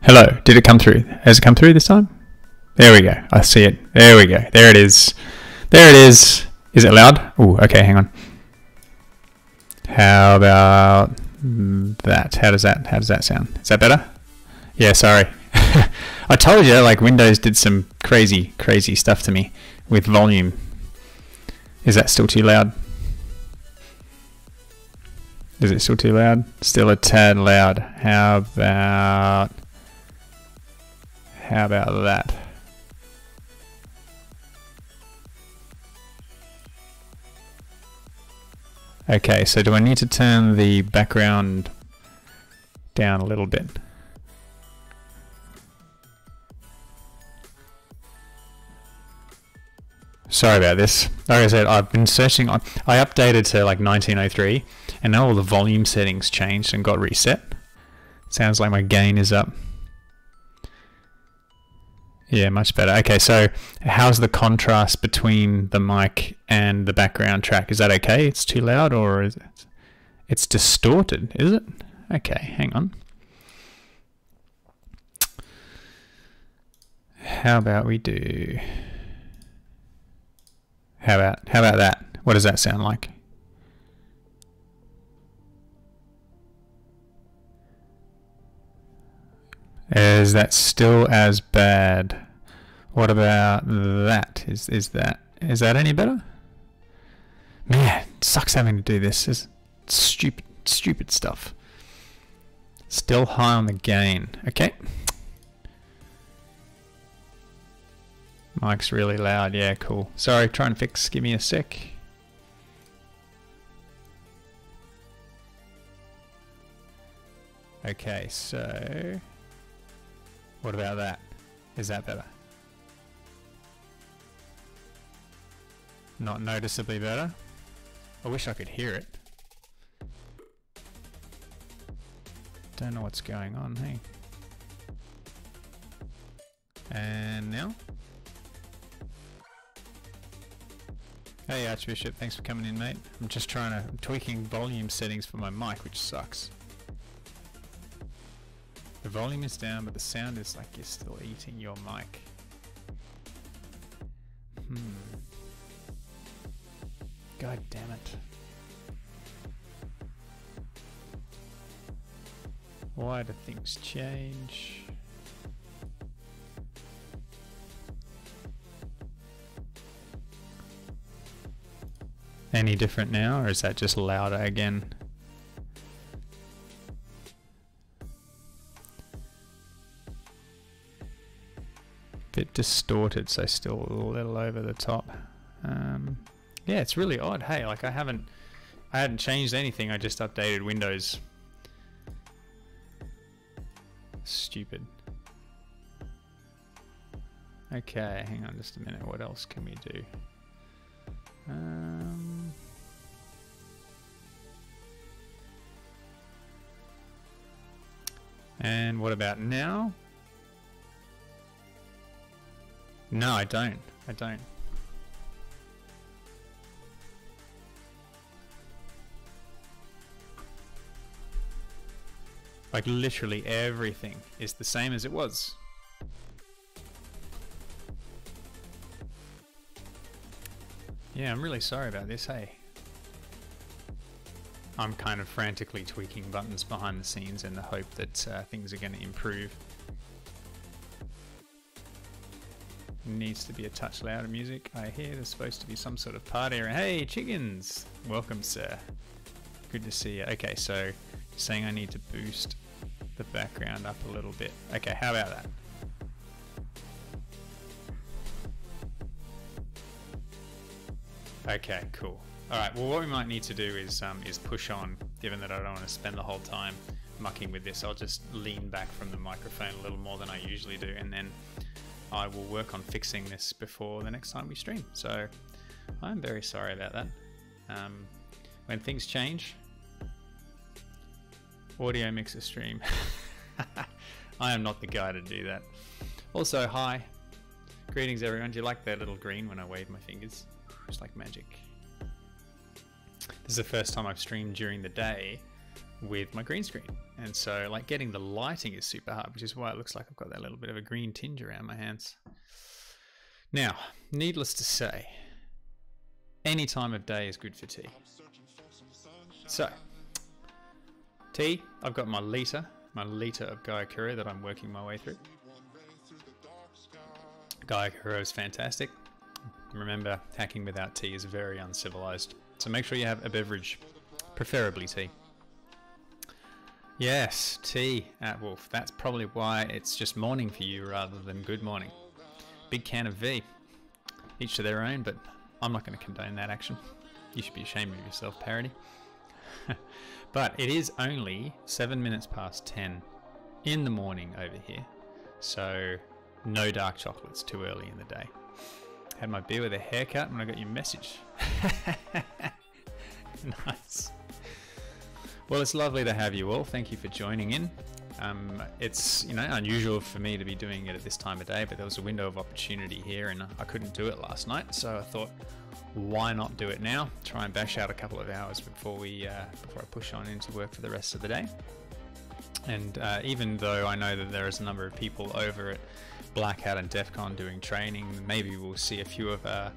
Hello, did it come through? Has it come through this time? There we go. I see it. There we go. There it is. There it is. Is it loud? Oh, okay, hang on. How about that? How does that sound? Is that better? Yeah, sorry. I told you, like, Windows did some crazy stuff to me with volume. Is that still too loud? Is it still too loud? Still a tad loud. How about that? Okay, so do I need to turn the background down a little bit? Sorry about this. Like I said, I've been searching on. I updated to like 1903, and now all the volume settings changed and got reset. Sounds like my gain is up. Yeah, much better. Okay, so how's the contrast between the mic and the background track? Is that okay? It's too loud, or is it? It's distorted, is it? Okay, hang on. How about we do? How about that? What does that sound like? Is that still as bad? What about that? Is that any better? Man, it sucks having to do this. It's stupid stuff. Still high on the gain. Okay. Mic's really loud. Yeah, cool. Sorry, try and fix. Give me a sec. Okay, so what about that? Is that better? Not noticeably better? I wish I could hear it. Don't know what's going on, hey. And now? Hey Archbishop, thanks for coming in, mate. I'm just I'm tweaking volume settings for my mic, which sucks. The volume is down, but the sound is like you're still eating your mic. God damn it. Why do things change? Any different now, or is that just louder again? Bit distorted, so still a little over the top. Yeah, it's really odd. Hey, like I hadn't changed anything. I just updated Windows. Stupid. Okay, hang on just a minute. What else can we do? And what about now? No, I don't. Like literally everything is the same as it was. Yeah, I'm really sorry about this, hey. I'm kind of frantically tweaking buttons behind the scenes in the hope that things are going to improve. Needs to be a touch louder music. I hear there's supposed to be some sort of party. Hey, chickens! Welcome, sir. Good to see you. Okay, so you're saying I need to boost the background up a little bit. Okay, how about that? Okay, cool. Alright, well what we might need to do is push on, given that I don't want to spend the whole time mucking with this. I'll just lean back from the microphone a little more than I usually do, and then I will work on fixing this before the next time we stream. So I'm very sorry about that. When things change, audio mixer stream. I am not the guy to do that. Also, hi. Greetings everyone. Do you like that little green when I wave my fingers? It's like magic. This is the first time I've streamed during the day with my green screen. And so like getting the lighting is super hard, which is why it looks like I've got that little bit of a green tinge around my hands. Now, needless to say, any time of day is good for tea. So, tea, I've got my litre of Gaiakura that I'm working my way through. Gaiakura is fantastic. Remember, hacking without tea is very uncivilized. So make sure you have a beverage, preferably tea. Yes, tea at Wolf. That's probably why it's just morning for you rather than good morning. Big can of V. Each to their own, but I'm not going to condone that action. You should be ashamed of yourself, Parody. But it is only 7 minutes past 10 in the morning over here. So no dark chocolates too early in the day. Had my beer with a haircut and I got your message. Nice. Well, it's lovely to have you all. Thank you for joining in. It's unusual for me to be doing it at this time of day, but there was a window of opportunity here and I couldn't do it last night, so I thought, why not do it now? Try and bash out a couple of hours before I push on into work for the rest of the day. And even though I know that there is a number of people over at Black Hat and DEF CON doing training, maybe we'll see a few of our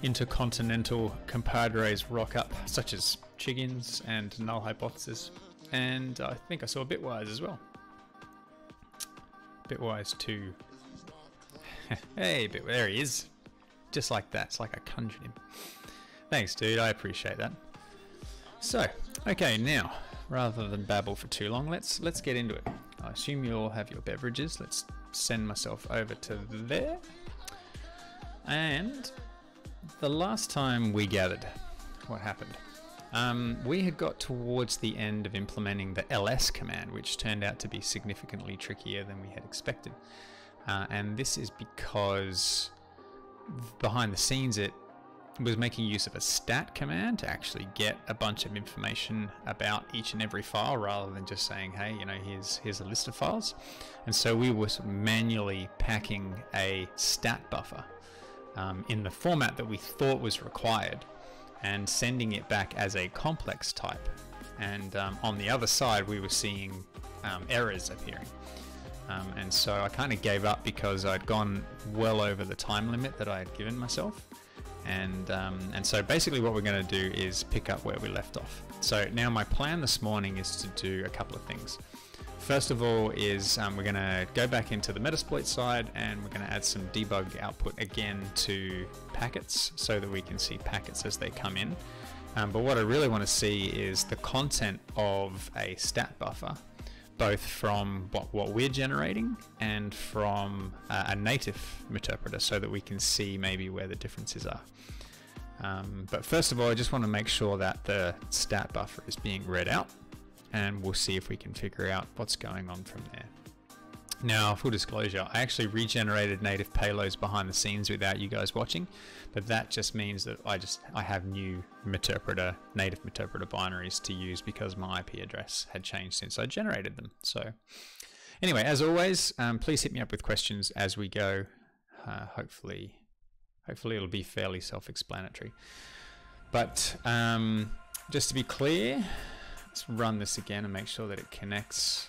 intercontinental compadres rock up, such as Chiggins and Null Hypothesis, and I think I saw Bitwise as well. Bitwise 2. Hey, there he is. Just like that. It's like I conjured him. Thanks, dude. I appreciate that. So, okay, now, rather than babble for too long, let's get into it. I assume you all have your beverages. Let's send myself over to there. And the last time we gathered, what happened? We had got towards the end of implementing the ls command, which turned out to be significantly trickier than we had expected. And this is because behind the scenes it was making use of a stat command to actually get a bunch of information about each and every file rather than just saying, hey, here's a list of files. And so we were manually packing a stat buffer in the format that we thought was required and sending it back as a complex type. And on the other side, we were seeing errors appearing. And so I kind of gave up because I'd gone well over the time limit that I had given myself. And so basically what we're going to do is pick up where we left off. So now my plan this morning is to do a couple of things. First of all is we're going to go back into the Metasploit side and we're going to add some debug output again to packets so that we can see packets as they come in. But what I really want to see is the content of a stat buffer, both from what we're generating and from a native Meterpreter so that we can see maybe where the differences are. But first of all, I just want to make sure that the stat buffer is being read out, and we'll see if we can figure out what's going on from there. Now, full disclosure, I actually regenerated native payloads behind the scenes without you guys watching, but that just means that I have new native Meterpreter binaries to use because my IP address had changed since I generated them. So anyway, as always, please hit me up with questions as we go. Hopefully it'll be fairly self-explanatory. But just to be clear, let's run this again and make sure that it connects.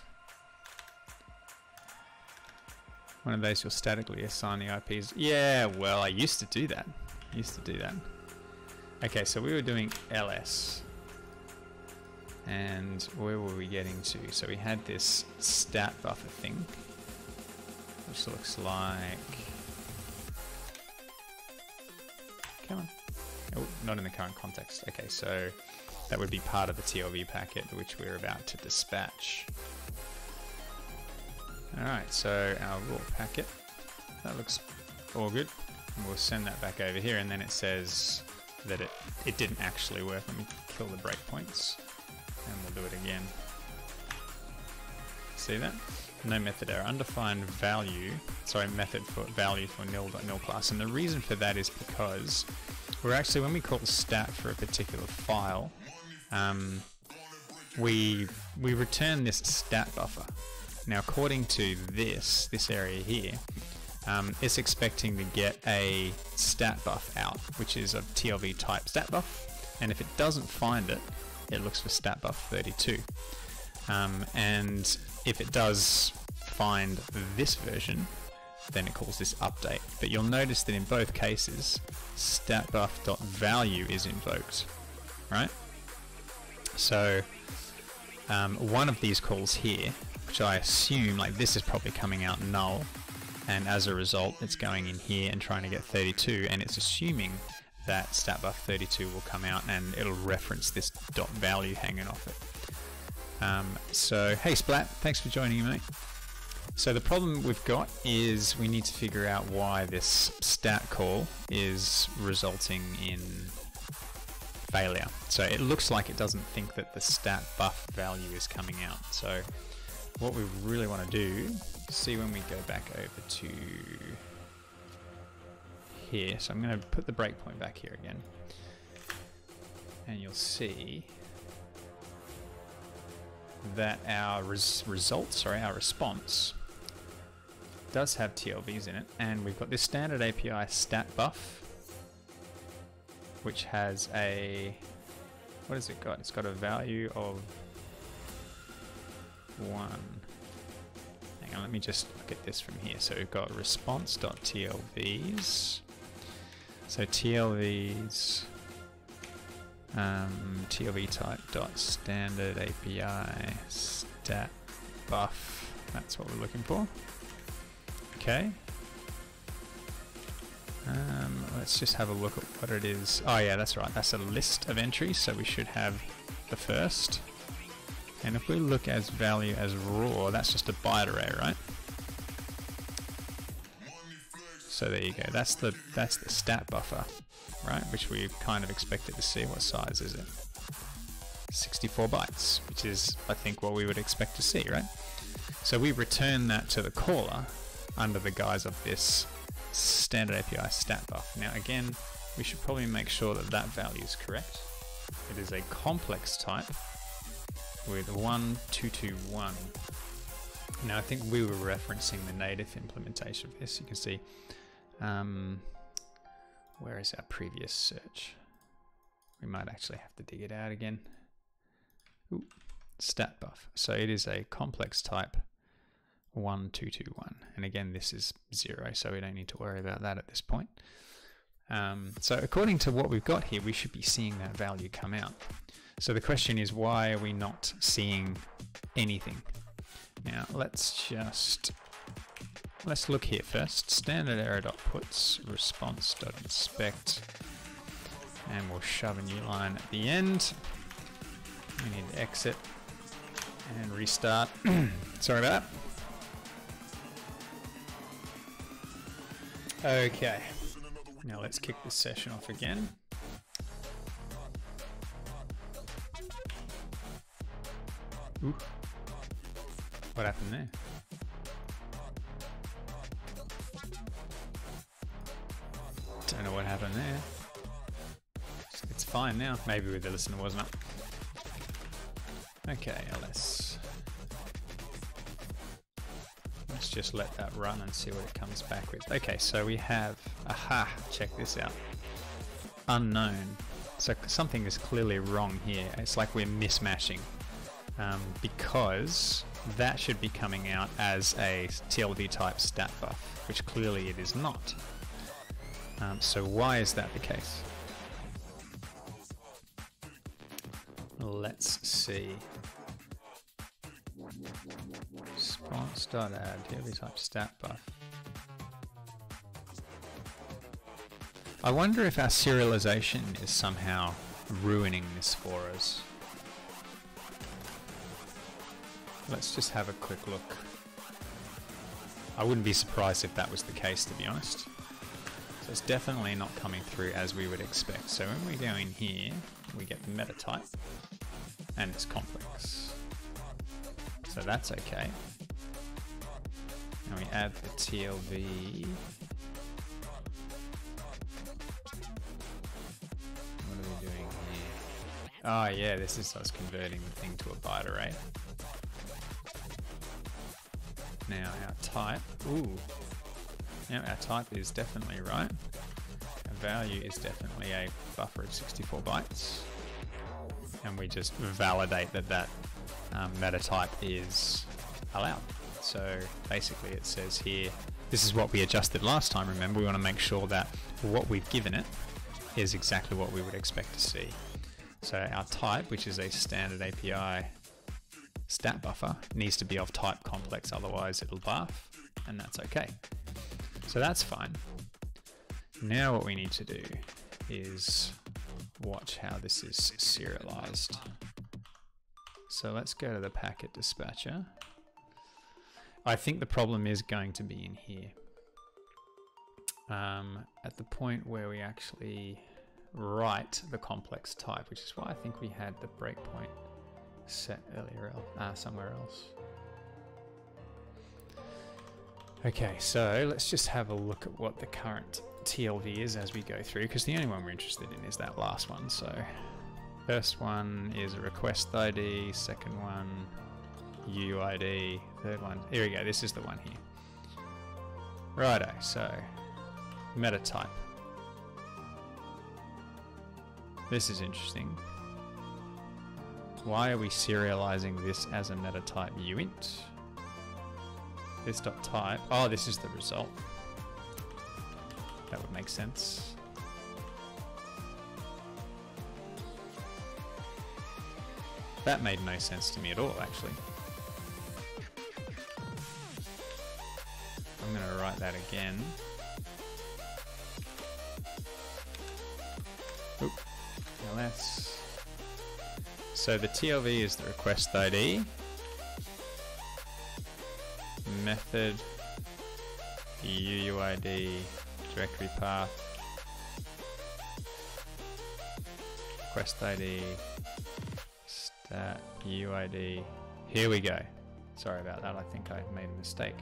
One of those you'll statically assign the IPs. Yeah, well, I used to do that. Okay, so we were doing ls. And where were we getting to? So we had this stat buffer thing, which looks like... Come on. Oh, not in the current context. Okay, so that would be part of the TLV packet which we're about to dispatch. Alright, so our raw packet, that looks all good. And we'll send that back over here, and then it says that it didn't actually work. Let me kill the breakpoints, and we'll do it again. See that? No method error. Undefined value, sorry, method for value for nil.nil class. And the reason for that is because we're actually, when we call stat for a particular file, we return this stat buffer. Now, according to this area here, it's expecting to get a stat buff out, which is a TLV type stat buff. And if it doesn't find it, it looks for stat buff 32. And if it does find this version, then it calls this update. But you'll notice that in both cases, statbuff.value is invoked, right? So one of these calls here, which I assume, like this is probably coming out null, and as a result it's going in here and trying to get 32, and it's assuming that statbuff32 will come out and it'll reference this dot value hanging off it. So hey Splat, thanks for joining me, mate. So the problem we've got is we need to figure out why this stat call is resulting in failure. So it looks like it doesn't think that the stat buff value is coming out. So what we really want to do, see when we go back over to here. So I'm going to put the breakpoint back here again, and you'll see that our our response does have TLVs in it, and we've got this standard API stat buff, which has a, what has it got? It's got a value of 1. Hang on, let me just look at this from here. So we've got response.tlvs. So TLVs, TLV type dot standard API stat buff. That's what we're looking for. Okay. Let's just have a look at what it is. Oh yeah, that's right. That's a list of entries, so we should have the first. And if we look as value as raw, that's just a byte array, right? So there you go. That's the stat buffer, right? Which we kind of expected to see. What size is it? 64 bytes, which is, I think, what we would expect to see, right? So we return that to the caller under the guise of this standard API stat buff. Now again, we should probably make sure that that value is correct. It is a complex type with 1221. Now I think we were referencing the native implementation of this. You can see, where is our previous search? We might actually have to dig it out again. Ooh, stat buff. So it is a complex type 1221, and again this is 0, so we don't need to worry about that at this point. So according to what we've got here, we should be seeing that value come out. So the question is, why are we not seeing anything? Now let's look here first. Standard error.puts response.inspect, and we'll shove a new line at the end. We need to exit and restart. Sorry about that. Okay, now let's kick this session off again. Ooh. What happened there? Don't know what happened there. It's fine now. Maybe with the listener wasn't up. Okay, let's just let that run and see what it comes back with. Okay, so we have, aha, check this out. Unknown. So something is clearly wrong here. It's like we're mismatching, because that should be coming out as a TLV type stat buff, which clearly it is not. So why is that the case? Let's see. Response.add TLV type stat buff. I wonder if our serialization is somehow ruining this for us. Let's just have a quick look. I wouldn't be surprised if that was the case, to be honest. So it's definitely not coming through as we would expect. So when we go in here, we get the meta type, and it's complex. So that's okay. And we add the TLV. What are we doing here? Oh yeah, this is us converting the thing to a byte array. Now our type, now our type is definitely right. Our value is definitely a buffer of 64 bytes. And we just validate that that meta type is allowed. So basically it says here, this is what we adjusted last time. Remember, we want to make sure that what we've given it is exactly what we would expect to see. So our type, which is a standard API stat buffer, needs to be of type complex, otherwise it'll barf, and that's okay. So that's fine. Now what we need to do is watch how this is serialized. So let's go to the packet dispatcher. I think the problem is going to be in here. At the point where we actually write the complex type, which is why I think we had the breakpoint set earlier, somewhere else. Okay, so let's just have a look at what the current TLV is as we go through, because the only one we're interested in is that last one. So first one is a request ID, second one UUID, third one, here we go, this is the one here. Righto, so meta type. This is interesting. Why are we serializing this as a meta type uint? This.type, oh, this is the result. That would make sense. That made no sense to me at all, actually. I'm going to write that again. Oop. LS. So the TLV is the request ID. Method, UUID, directory path, request ID, stat, UUID. Here we go. Sorry about that, I think I made a mistake.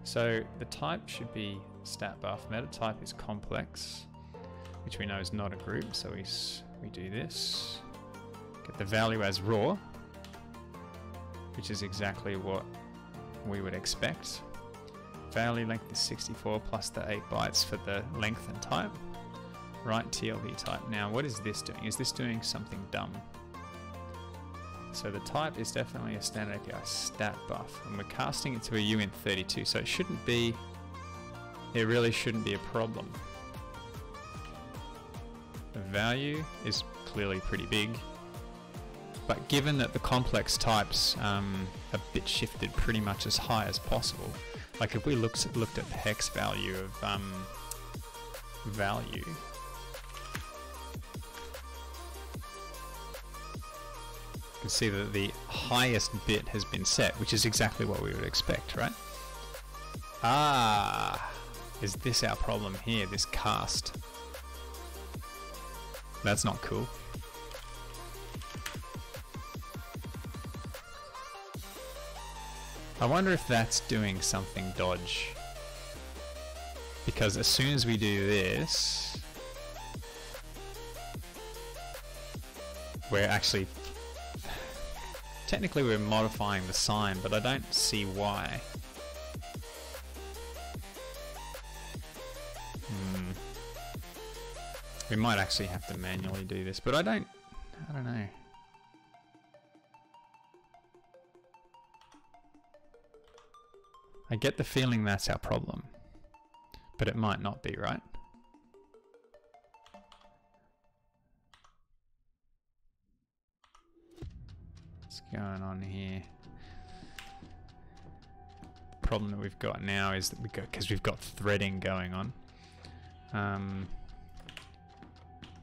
So the type should be stat buff. Meta type is complex, which we know is not a group, so we do this. Get the value as raw, which is exactly what we would expect. Value length is 64 plus the 8 bytes for the length and type. Right TLV type. Now what is this doing? Is this doing something dumb? So the type is definitely a standard API stat buff, and we're casting it to a uint32, so it shouldn't be, it really shouldn't be a problem. The value is clearly pretty big, but given that the complex types are bit shifted pretty much as high as possible, like if we looked at the hex value of value, you can see that the highest bit has been set, which is exactly what we would expect, right? Ah, is this our problem here, this cast? That's not cool. I wonder if that's doing something dodge. Because as soon as we do this, we're actually, technically we're modifying the sign, but I don't see why. We might actually have to manually do this, but I don't know. I get the feeling that's our problem, but it might not be, right? What's going on here? The problem that we've got now is that because we've got threading going on.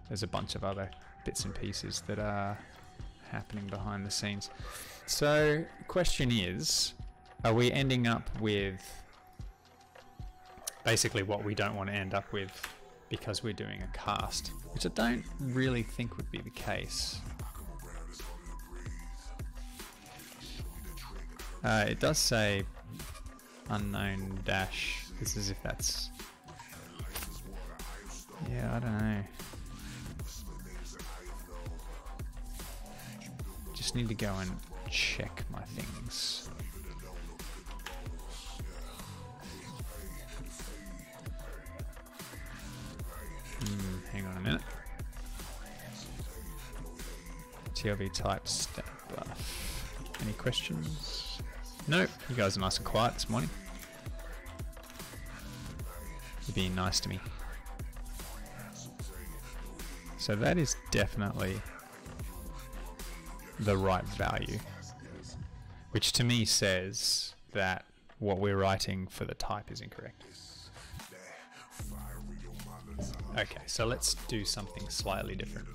There's a bunch of other bits and pieces that are happening behind the scenes. So the question is, are we ending up with basically what we don't want to end up with because we're doing a cast, which I don't really think would be the case. It does say unknown dash. This is if that's, yeah, I don't know. Just need to go and check my things. Hang on a minute. TLV type stat buff. Any questions? Nope. You guys are nice and quiet this morning. You're being nice to me. So that is definitely the right value, which to me says that what we're writing for the type is incorrect. Okay, so let's do something slightly different.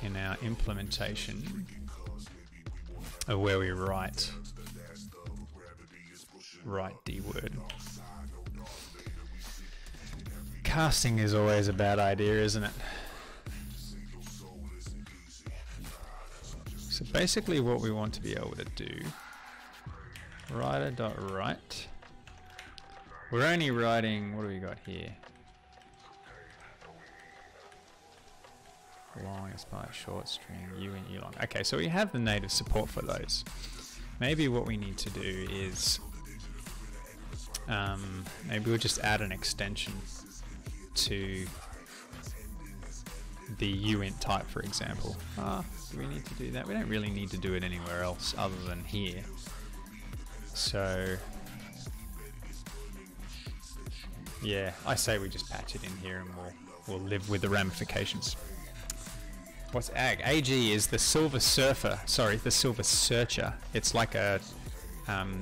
In our implementation of where we write D word. Casting is always a bad idea, isn't it? So basically what we want to be able to do, writer.write, we're only writing, what do we got here? Long as part short string, U and U long. Okay, so we have the native support for those. Maybe what we need to do is, maybe we'll just add an extension to the uint type, for example. Do we need to do that? We don't really need to do it anywhere else other than here. So yeah, I say we just patch it in here and we'll live with the ramifications. What's AG? AG is the Silver Surfer. Sorry, the Silver Searcher. It's like a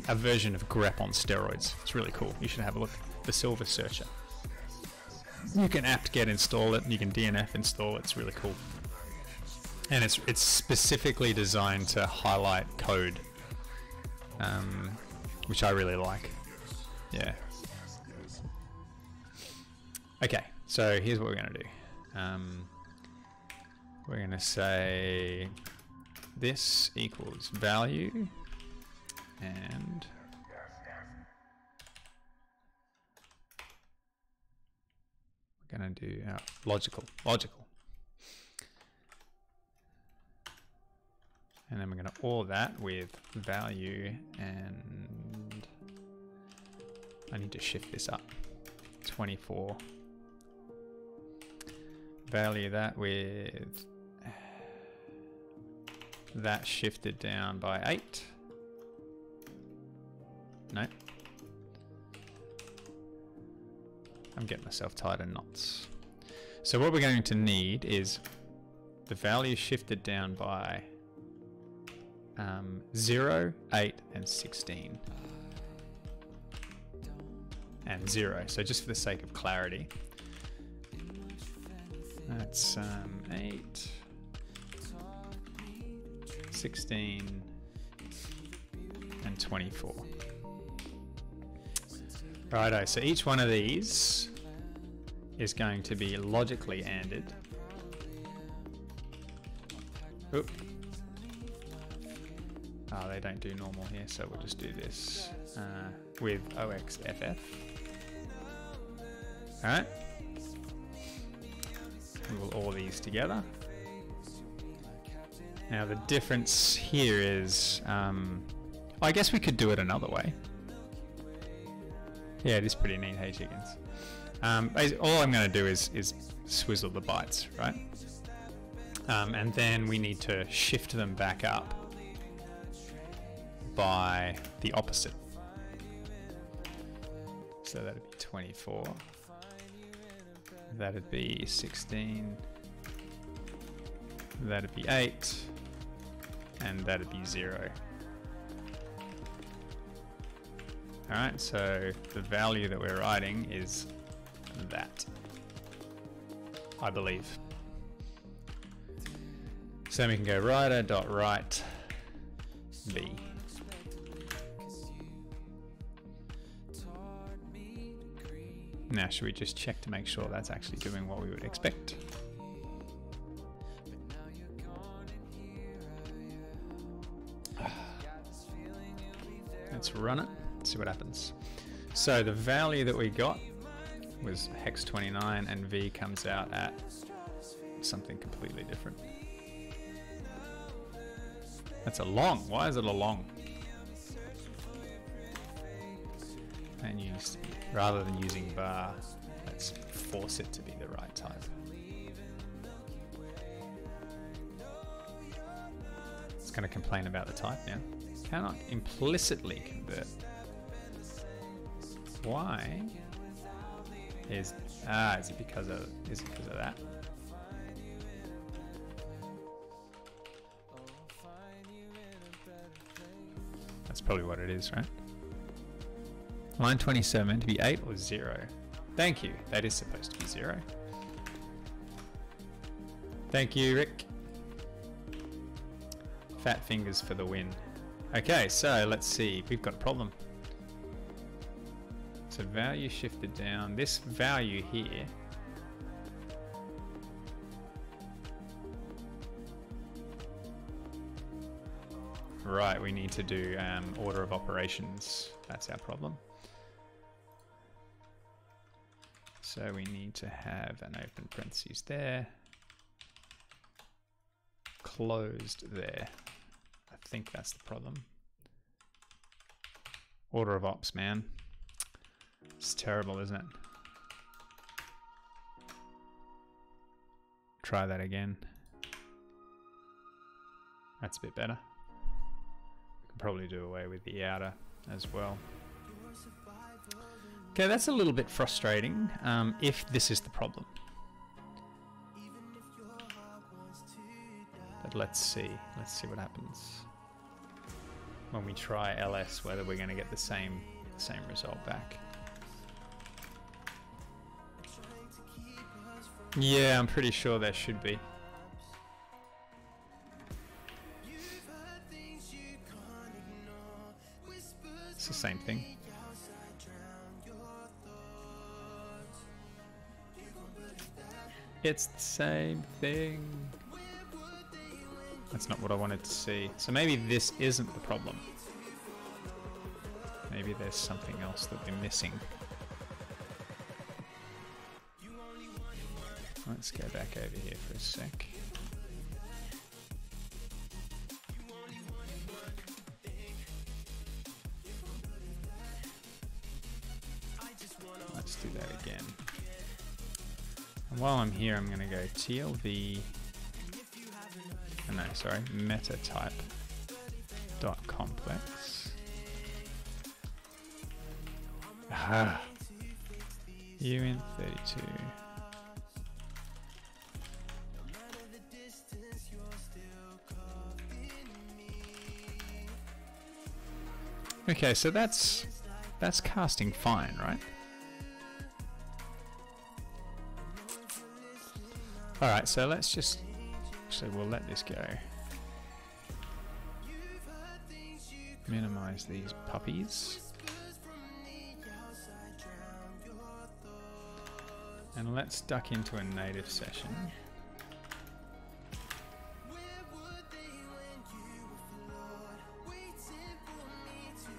version of grep on steroids. It's really cool. You should have a look. The Silver Searcher. You can apt-get install it, and you can DNF install it. It's really cool. And it's specifically designed to highlight code, which I really like. Yeah. Okay, so here's what we're going to do. We're going to say this equals value, and we're going to do logical. And then we're going to OR that with value, and I need to shift this up. 24. Value that with that shifted down by 8. No. I'm getting myself tied in knots. So what we're going to need is the value shifted down by 0, 8, and 16. And 0. So just for the sake of clarity, that's 8, 16, and 24. Righto, so each one of these is going to be logically ANDed. Oop. Oh, they don't do normal here, so we'll just do this with OXFF. Alright. We'll OR these together. Now the difference here is, I guess we could do it another way. Yeah, it is pretty neat, hey chickens. All I'm going to do is swizzle the bytes, right? And then we need to shift them back up by the opposite. So that'd be 24. That'd be 16. That'd be 8. And that'd be 0. Alright, so the value that we're writing is that, I believe. So we can go writer.write v. Now should we just check to make sure that's actually doing what we would expect? Let's run it, see what happens. So the value that we got was hex 29 and v comes out at something completely different. That's a long. Why is it a long? And rather than using bar, let's force it to be the right type. It's going to complain about the type now. Cannot implicitly convert. Why? Is it because of that? That's probably what it is, right? Line 27 to be 8 or 0. Thank you. That is supposed to be 0. Thank you, Rick. Fat fingers for the win. Okay, so let's see. We've got a problem. So value shifted down. This value here. Right, we need to do order of operations. That's our problem. So we need to have an open parentheses there. Closed there. I think that's the problem. Order of ops, man. It's terrible, isn't it? Try that again. That's a bit better. We can probably do away with the outer as well. Okay, that's a little bit frustrating if this is the problem. But let's see what happens when we try ls, whether we're going to get the same result back. Yeah, I'm pretty sure there should be. It's the same thing. It's the same thing. That's not what I wanted to see. So maybe this isn't the problem. Maybe there's something else that we're missing. Let's go back over here for a sec. Let's do that again. And while I'm here, I'm going to go TLV. No, sorry, metatype dot complex. Ah, uint 32. Okay, so that's casting fine, right? All right, so let's just. So we'll let this go. Minimize these puppies. And let's duck into a native session.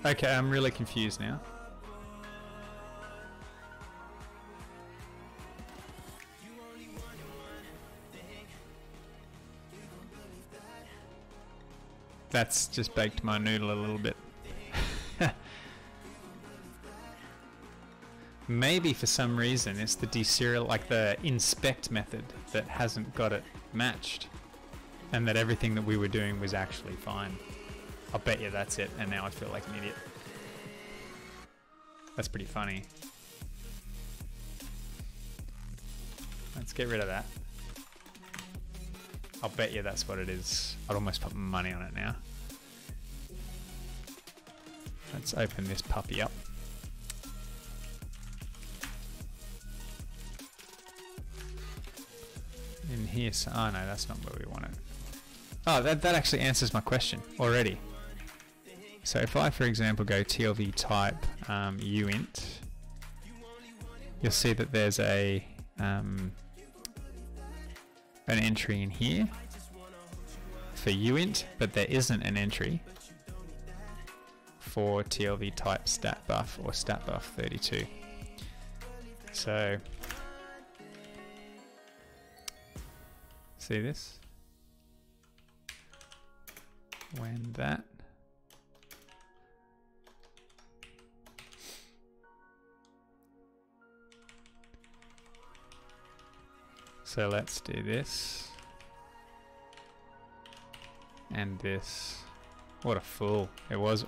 Okay, I'm really confused now. That's just baked my noodle a little bit. Maybe for some reason it's the deserial, like the inspect method, that hasn't got it matched, and that everything that we were doing was actually fine. I'll bet you that's it, and now I feel like an idiot. That's pretty funny. Let's get rid of that. I'll bet you that's what it is. I'd almost put money on it now. Let's open this puppy up. In here, so, oh no, that's not where we want it. Oh, that actually answers my question already. So if I, for example, go TLV type uint, you'll see that there's a an entry in here for uint, but there isn't an entry for TLV type stat buff or stat buff 32. So see this? When that so let's do this. And this. What a fool. It was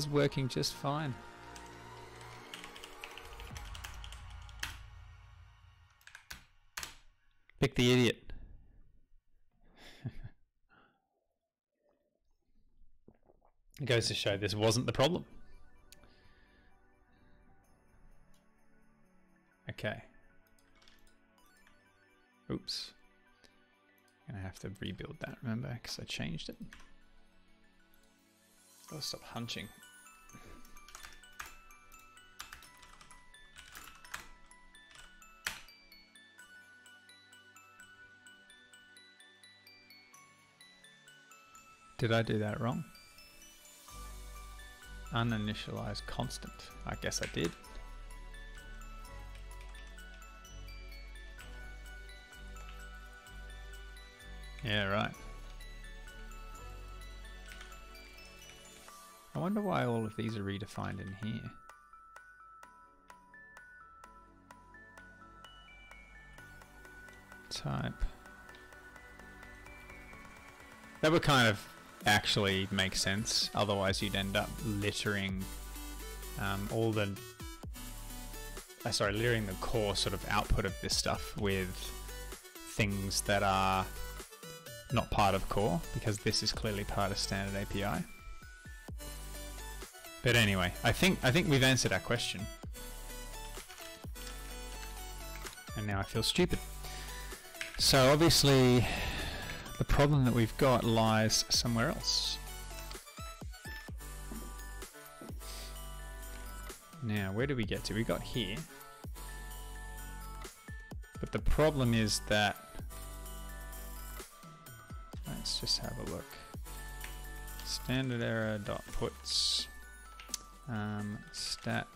working just fine. Pick the idiot. It goes to show this wasn't the problem. Okay. Oops. Gonna have to rebuild that, remember, because I changed it. Gotta stop hunching. Did I do that wrong? Uninitialized constant. I guess I did. Yeah, right. I wonder why all of these are redefined in here. Type. That would kind of actually make sense. Otherwise, you'd end up littering littering the core sort of output of this stuff with things that are not part of core, because this is clearly part of standard API. But anyway, I think we've answered our question. And now I feel stupid. So obviously the problem that we've got lies somewhere else. Now, where do we get to? We got here. But the problem is that, let's just have a look. Standard error dot puts stat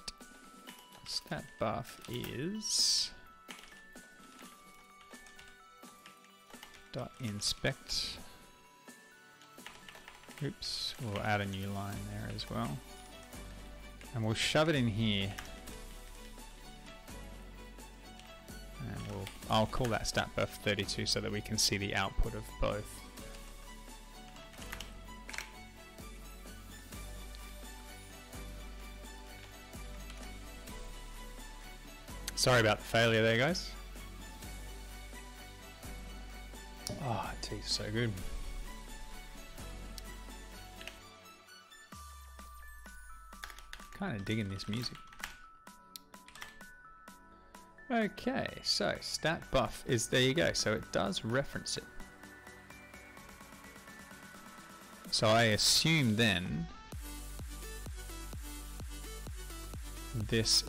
buff is dot inspect. Oops, we'll add a new line there as well. And we'll shove it in here. And I'll call that stat buff 32 so that we can see the output of both. Sorry about the failure there, guys. Oh, it tastes so good. Kind of digging this music. Okay, so stat buff is, there you go, so it does reference it. So I assume then this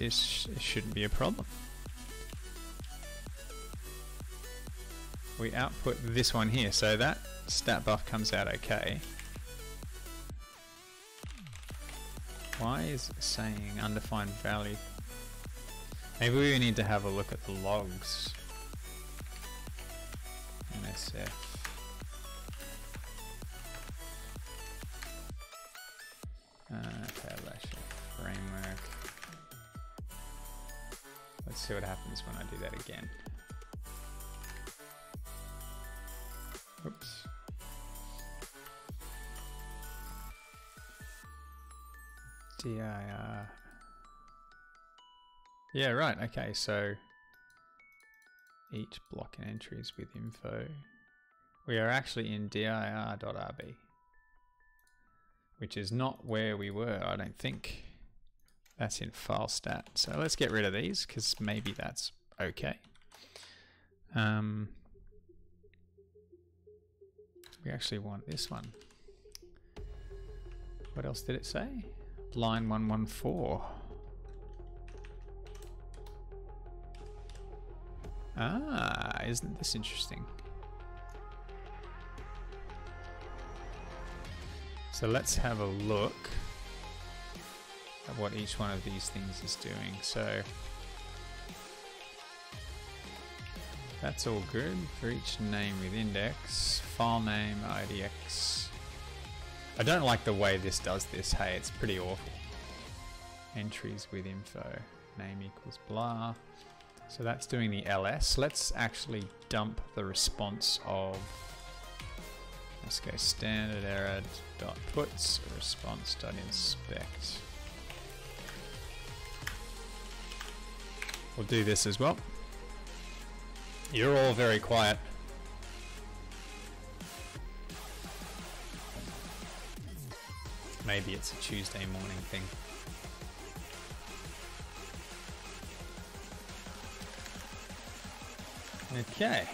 shouldn't be a problem. We output this one here, so that stat buff comes out okay. Why is it saying undefined value? Maybe we need to have a look at the logs. NSF. Framework. Let's see what happens when I do that again. Oops. dir. Yeah, right. Okay, so each block and entries with info. We are actually in dir.rb, which is not where we were, I don't think. That's in file stat. So let's get rid of these because maybe that's okay. We actually want this one. What else did it say? Line 114. Ah, isn't this interesting? So let's have a look at what each one of these things is doing. So that's all good for each name with index, file name, IDX. I don't like the way this does this. Hey, it's pretty awful. Entries with info, name equals blah. So that's doing the ls. Let's actually dump the response of Let's go standard error dot puts response dot inspect. We'll do this as well. You're all very quiet. Maybe it's a Tuesday morning thing. Okay.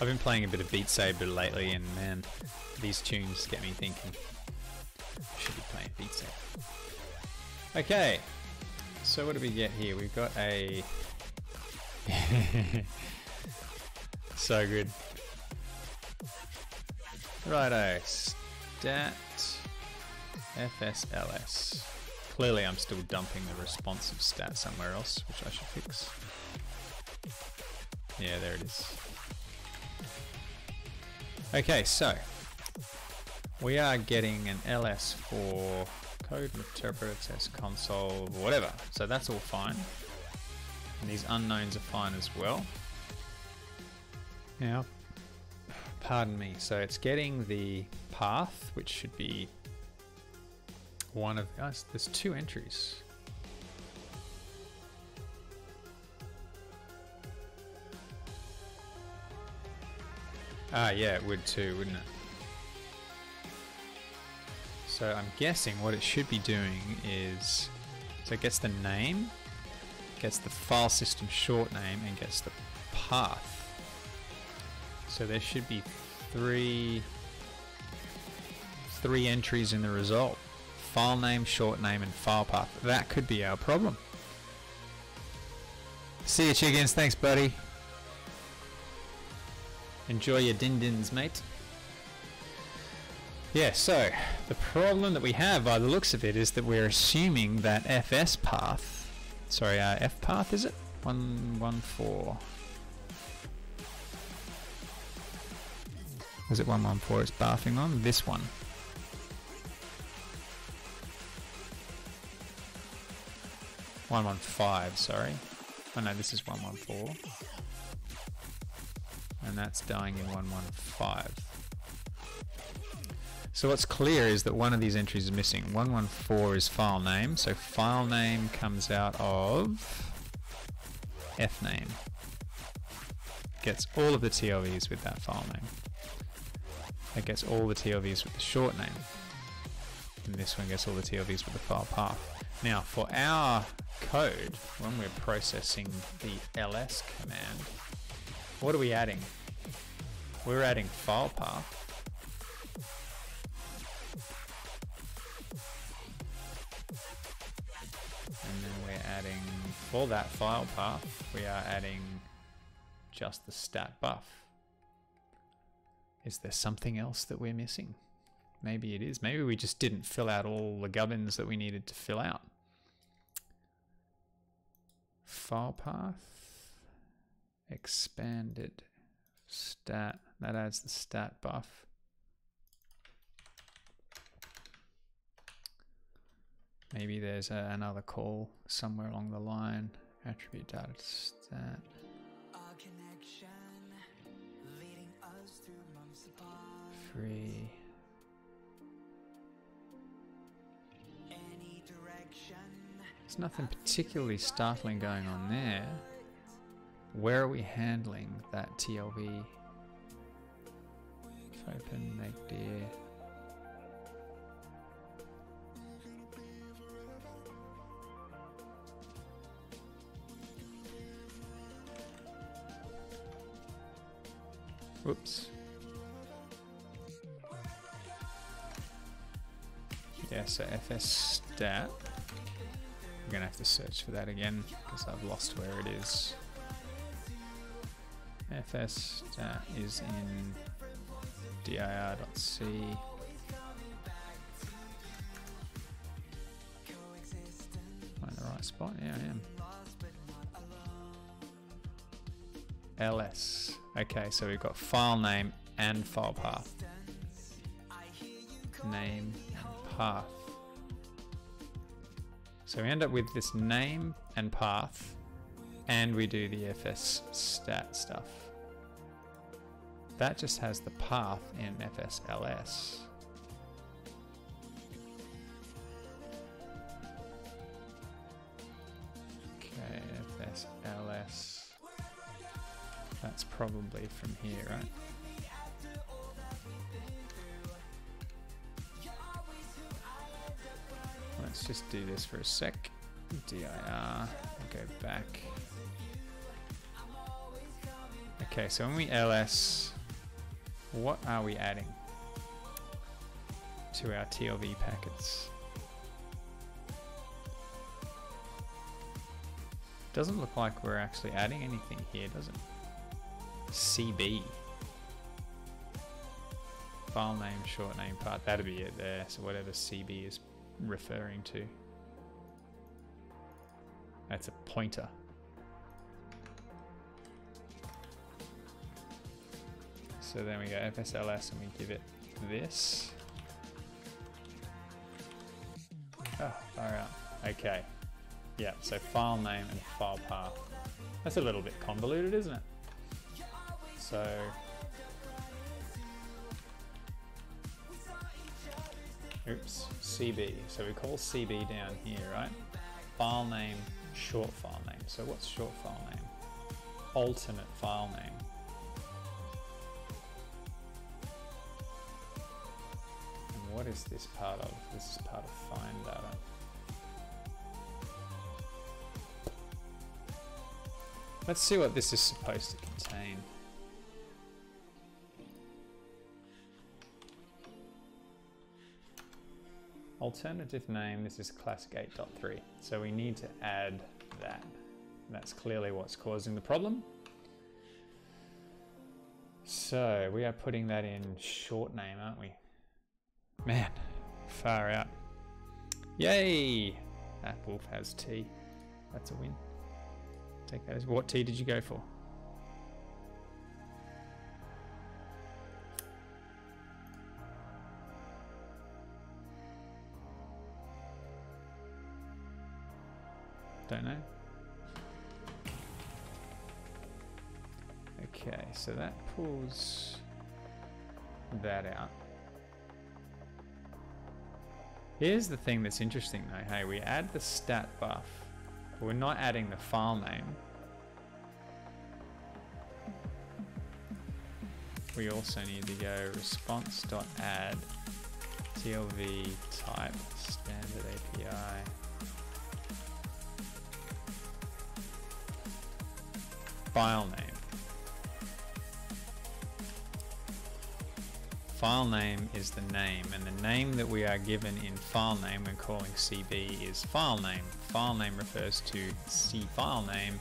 I've been playing a bit of Beat Saber lately, and man, these tunes get me thinking. I should be playing Beat Saber. Okay, so what do we get here? We've got a... so good. Righto, stat FSLS. Clearly I'm still dumping the responsive stat somewhere else, which I should fix. Yeah, there it is. Okay, so we are getting an LS for code interpreter test console, whatever. So that's all fine. And these unknowns are fine as well. Now, pardon me, so it's getting the path, which should be one of us. There's two entries. Ah, yeah, it would too, wouldn't it? So I'm guessing what it should be doing is, so it gets the name, gets the file system short name, and gets the path. So there should be three entries in the result. File name, short name, and file path. That could be our problem. See you, chickens. Thanks, buddy. Enjoy your din-dins, mate. Yeah, so the problem that we have by the looks of it is that we're assuming that FS path, sorry, F path, is it? 114. Was it 114 it's barfing on? This one. .115, sorry. Oh no, this is 114. And that's dying in 115. So what's clear is that one of these entries is missing. 114 is file name, so file name comes out of F name. Gets all of the TLVs with that file name. It gets all the TLVs with the short name. And this one gets all the TLVs with the file path. Now for our code, when we're processing the ls command, what are we adding? We're adding file path. And then we're adding, for that file path, we are adding just the stat buff. Is there something else that we're missing? Maybe it is. Maybe we just didn't fill out all the gubbins that we needed to fill out. File path, expanded stat, that adds the stat buff. Maybe there's another call somewhere along the line. Attribute data stat. Free. There's nothing particularly startling going on there. Where are we handling that TLV? Open, make dear. Whoops. Yeah, so FS stat. I'm gonna have to search for that again because I've lost where it is. FS stat is in dir.c. Am I in the right spot? Yeah, I am. ls. Okay, so we've got file name and file path. Name and path. So we end up with this name and path, and we do the FS stat stuff. that just has the path in FSLS. Okay, FSLS. That's probably from here, right? Let's just do this for a sec. dir, go back. Okay, so when we ls, what are we adding to our TLV packets? Doesn't look like we're actually adding anything here, does it? CB. File name, short name part, that'd be it there. So whatever CB is referring to. That's a pointer. So then we go FSLS and we give it this. Oh, far out. Okay. Yeah, so file name and file path. That's a little bit convoluted, isn't it? So oops, CB. So we call CB down here, right? File name, short file name. So what's short file name? Alternate file name. And what is this part of? This is part of find data. Let's see what this is supposed to contain. Alternative name, this is classic 8.3. So we need to add that. That's clearly what's causing the problem. So we are putting that in short name, aren't we? Man, far out. Yay! That wolf has T. That's a win. Take that as, what T did you go for? Don't know. Okay, so that pulls that out. Here's the thing that's interesting though. Hey, we add the stat buff, but we're not adding the file name. We also need to go response.add TLV type standard API. File name. File name is the name, and the name that we are given in file name when calling CB is file name. File name refers to C file name,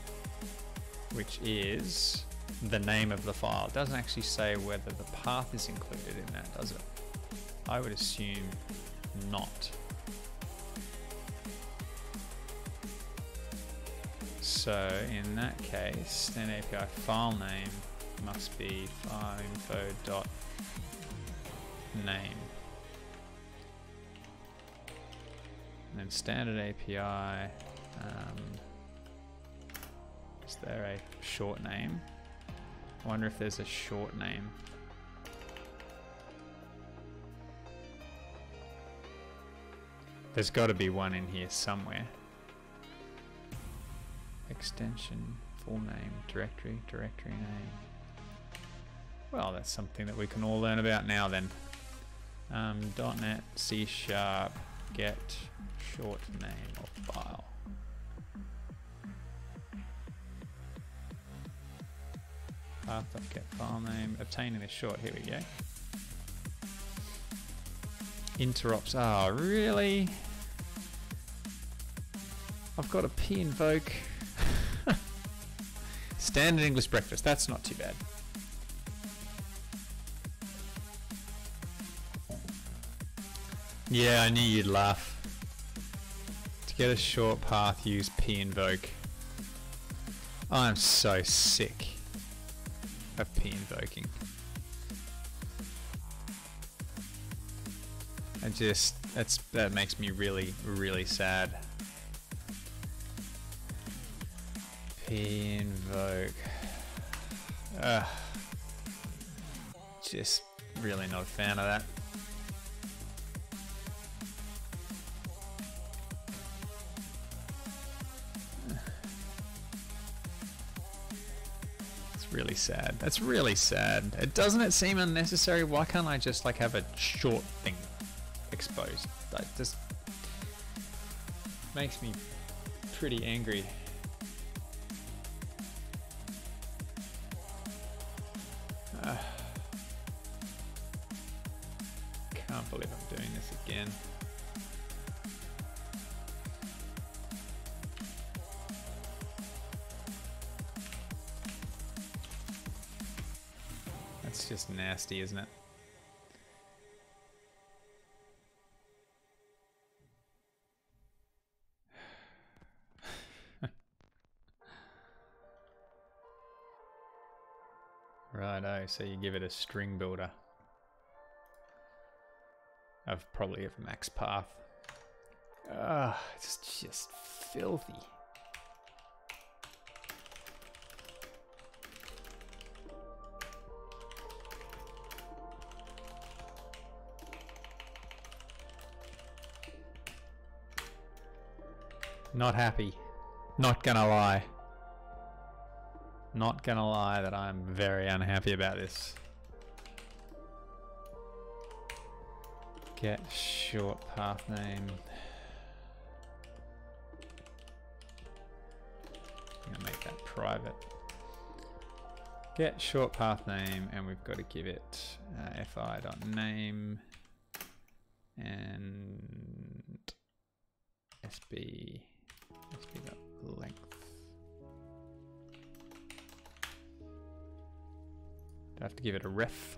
which is the name of the file. It doesn't actually say whether the path is included in that, does it? I would assume not. So in that case, standard API file name must be fileinfo.name. And then standard API, is there a short name? I wonder if there's a short name. There's got to be one in here somewhere. Extension, full name, directory, directory name. Well, that's something that we can all learn about now then. .NET C# get short name of file. Path.get file name, obtaining this short, here we go. Interrupts, oh really? I've got a p invoke. Standard English breakfast, that's not too bad. Yeah, I knew you'd laugh. To get a short path, use p invoke. I'm so sick of p invoking. That makes me really, really sad. P invoke. Just really not a fan of that. It's really sad. That's really sad. Doesn't it seem unnecessary? Why can't I just like have a short thing exposed? That just makes me pretty angry. Can't believe I'm doing this again. That's just nasty, isn't it? Righto, so you give it a string builder of probably of max path. It's just filthy. Not happy. Not gonna lie. Not gonna lie that I'm very unhappy about this. Get short path name. I'm gonna make that private. Get short path name, and we've got to give it fi.name and sb.length. Do I have to give it a ref?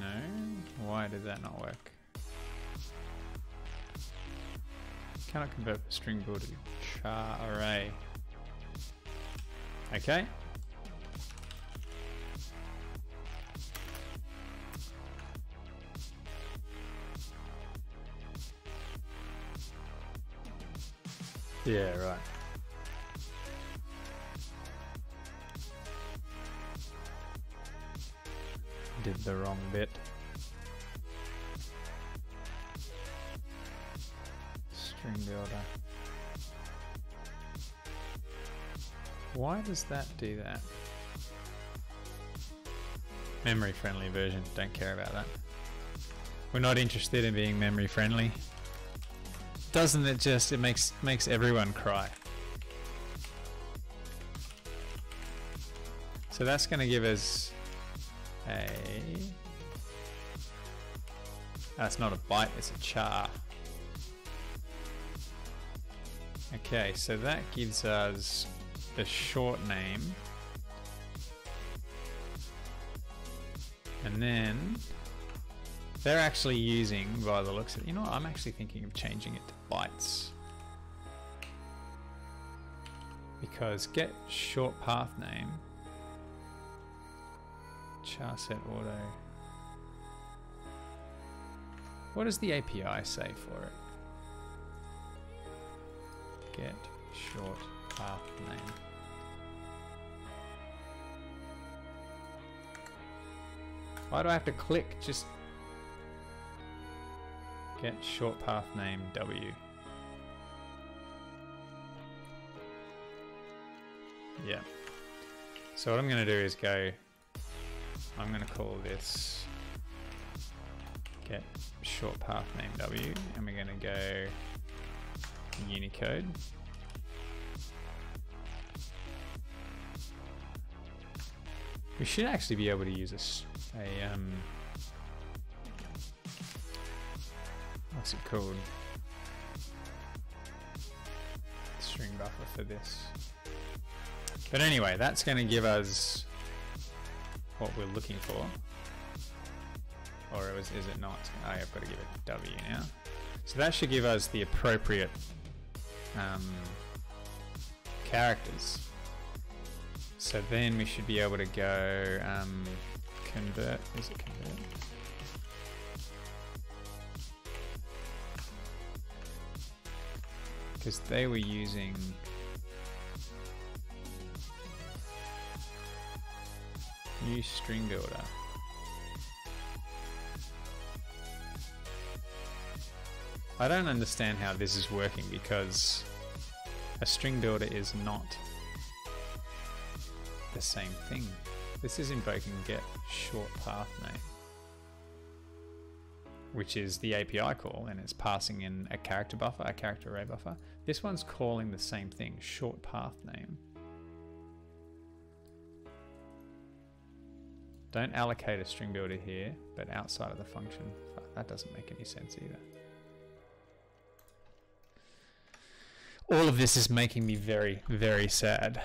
No? Why did that not work? Cannot convert the string builder to char array. Okay. Yeah, right. Did the wrong bit. String builder. Why does that do that? Memory friendly version, don't care about that. We're not interested in being memory friendly. Doesn't it just, it makes everyone cry. So that's going to give us a, that's not a byte, it's a char. Okay, so that gives us the short name. And then they're actually using, by the looks of it, you know what, I'm actually thinking of changing it to bytes. Because get short path name, char set auto. What does the API say for it? Get short path name. Why do I have to click? Just get short path name W. Yeah. So what I'm going to do is go, I'm going to call this get short path name W, and we're going to go Unicode. We should actually be able to use a what's it called? String buffer for this. But anyway, that's going to give us what we're looking for. Or is it not? Oh, I've got to give it W now. So that should give us the appropriate characters. So then we should be able to go convert. Is it convert? because they were using new string builder. I don't understand how this is working because a string builder is not the same thing. This is invoking get short path name, which is the API call, and it's passing in a character buffer, a character array buffer. This one's calling the same thing, short path name. Don't allocate a string builder here, but outside of the function. That doesn't make any sense either. All of this is making me very, very sad.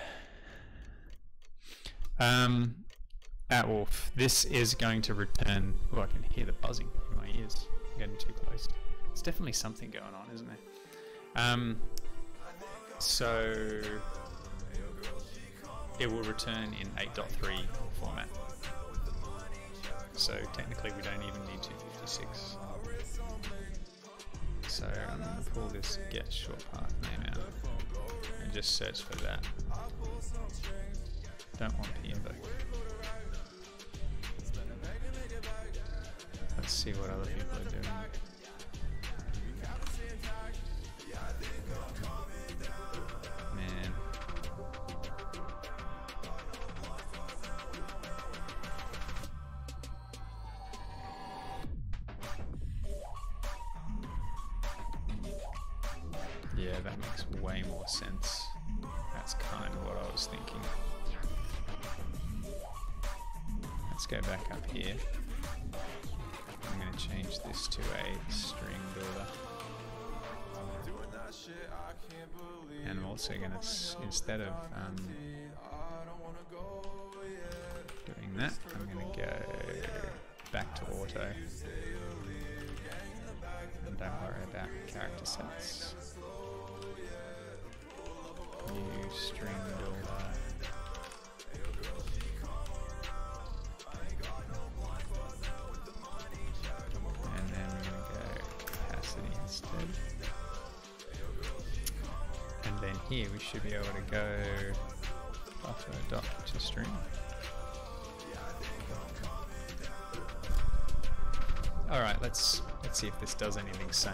Wolf, this is going to return. Oh, I can hear the buzzing in my ears. I'm getting too close. There's definitely something going on, isn't there? So it will return in 8.3 format. So technically we don't even need 256. So I'm going to pull this get short path name out and just search for that. Don't want p-invoke. Let's see what other people are doing. Man. Yeah, that makes way more sense. That's kind of what I was thinking. Let's go back up here. I'm going to change this to a string builder. And I'm also going to, instead of doing that, I'm going to go back to auto. And don't worry about character sets. New string builder. And then we're going to go capacity instead. And then here we should be able to go buffer dot to string. Alright, let's see if this does anything sane.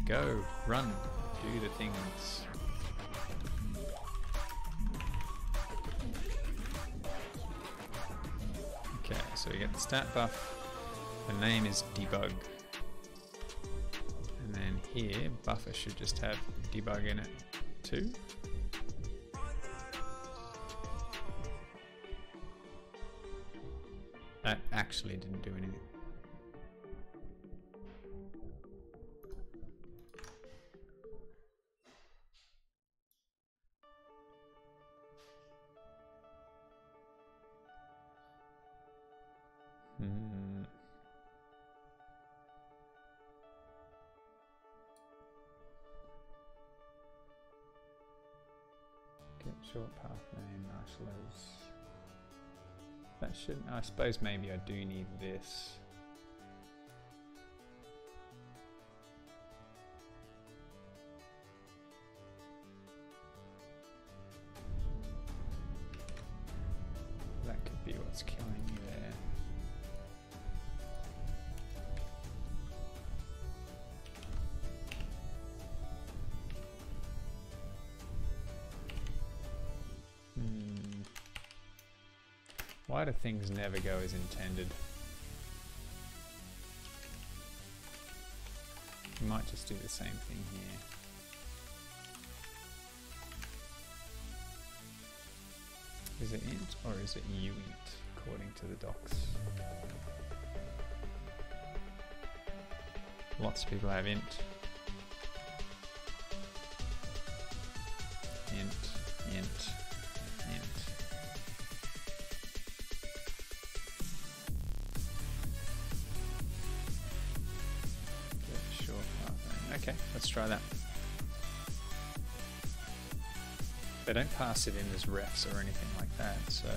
Go, run, do the things. Okay, so we get the stat buff. The name is debug. And then here, buffer should just have debug in it too. That actually didn't do anything. Get short path name, marshalers. That shouldn't, I suppose maybe I do need this. That could be what's killing me there. Why do things never go as intended? We might just do the same thing here. Is it int or is it uint according to the docs? Lots of people have int. Int, int, int. Okay, let's try that. They don't pass it in as refs or anything like that, so...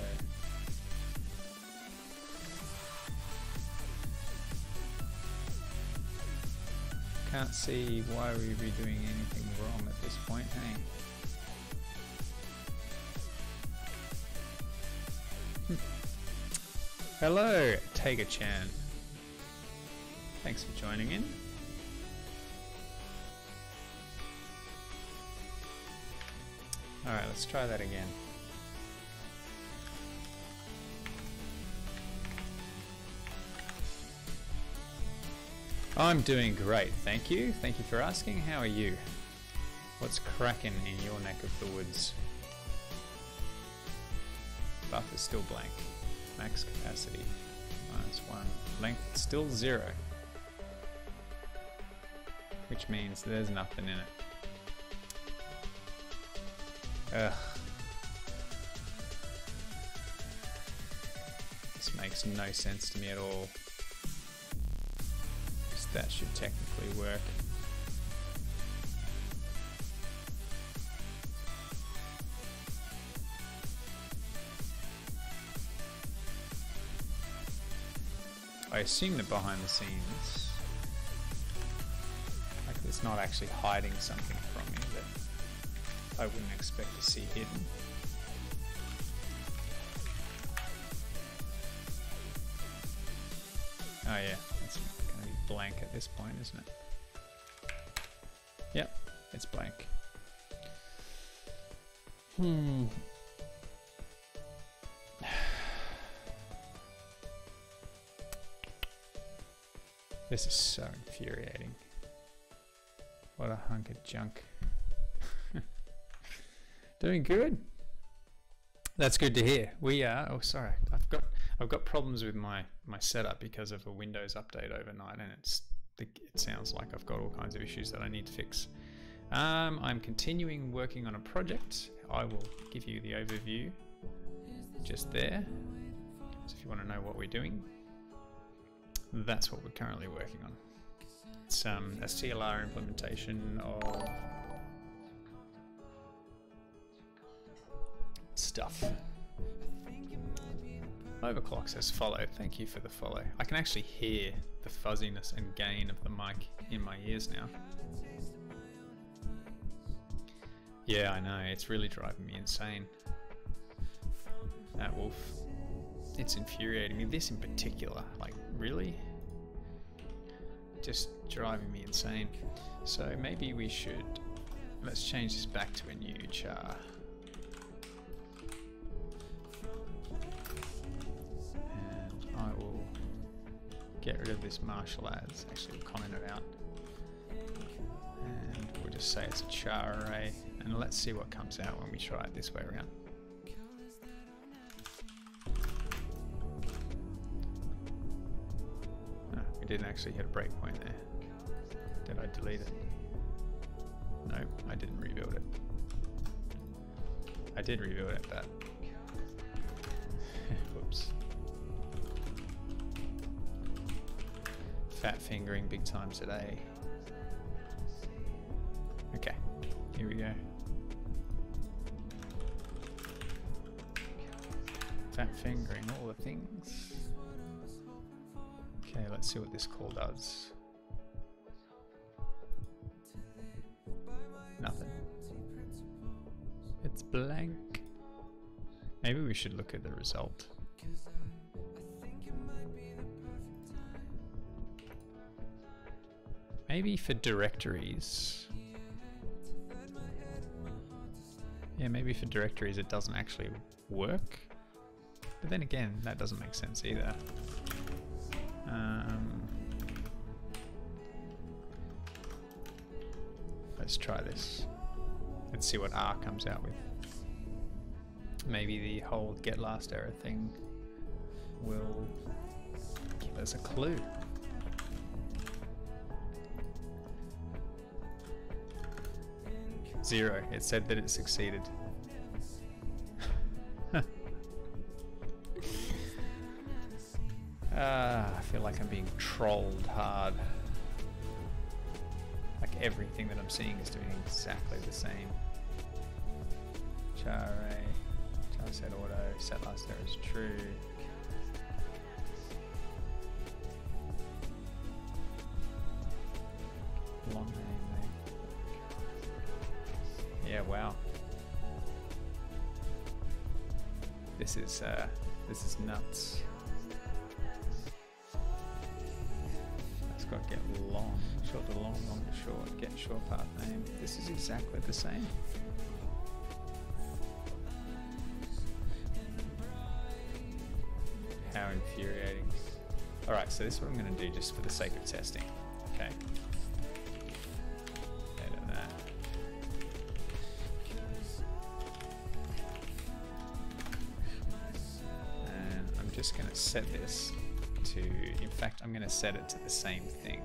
Can't see why we'd be doing anything wrong at this point, hey? Hello, Tager-chan. Thanks for joining in. Alright, let's try that again. I'm doing great, thank you. Thank you for asking. How are you? What's cracking in your neck of the woods? Buffer still blank. Max capacity -1. Length still 0. Which means there's nothing in it. Ugh. This makes no sense to me at all. Because that should technically work. I assume that behind the scenes, like it's not actually hiding something from me that I wouldn't expect to see hidden. Oh yeah, it's going to be blank at this point, isn't it? Yep, it's blank. This is so infuriating. What a hunk of junk. Doing good. That's good to hear. We are. Oh, sorry. I've got problems with my setup because of a Windows update overnight, and it sounds like I've got all kinds of issues that I need to fix. I'm continuing working on a project. I will give you the overview just there. So if you want to know what we're doing, that's what we're currently working on. It's a CLR implementation of stuff. Overclock says follow. Thank you for the follow. I can actually hear the fuzziness and gain of the mic in my ears now. Yeah, I know. It's really driving me insane. That wolf. It's infuriating me. This in particular, like, really? Just driving me insane. So maybe we should... Let's change this back to a new char. And I will get rid of this martial ads. Actually, we'll comment it out. And we'll just say it's a char array. And let's see what comes out when we try it this way around. Didn't actually hit a breakpoint there. Did I delete it? No, I didn't rebuild it. I did rebuild it, but whoops. Fat fingering big time today. Okay, here we go. Fat fingering all the things. Okay, let's see what this call does. Nothing. It's blank. Maybe we should look at the result. Maybe for directories. Yeah, maybe for directories it doesn't actually work. But then again, that doesn't make sense either. Let's try this. Let's see what R comes out with. Maybe the whole get last error thing will give us a clue. Zero. It said that it succeeded. I feel like I'm being trolled hard. Like everything that I'm seeing is doing exactly the same. char array, char set auto, set last error is true. Long name, yeah, wow. This is nuts. It's got get long, short to long, long to short, get short path name. This is exactly the same. How infuriating. Alright, so this is what I'm going to do just for the sake of testing. Okay. Edit that. And I'm just going to set this to, in fact, I'm going to set it to the same thing.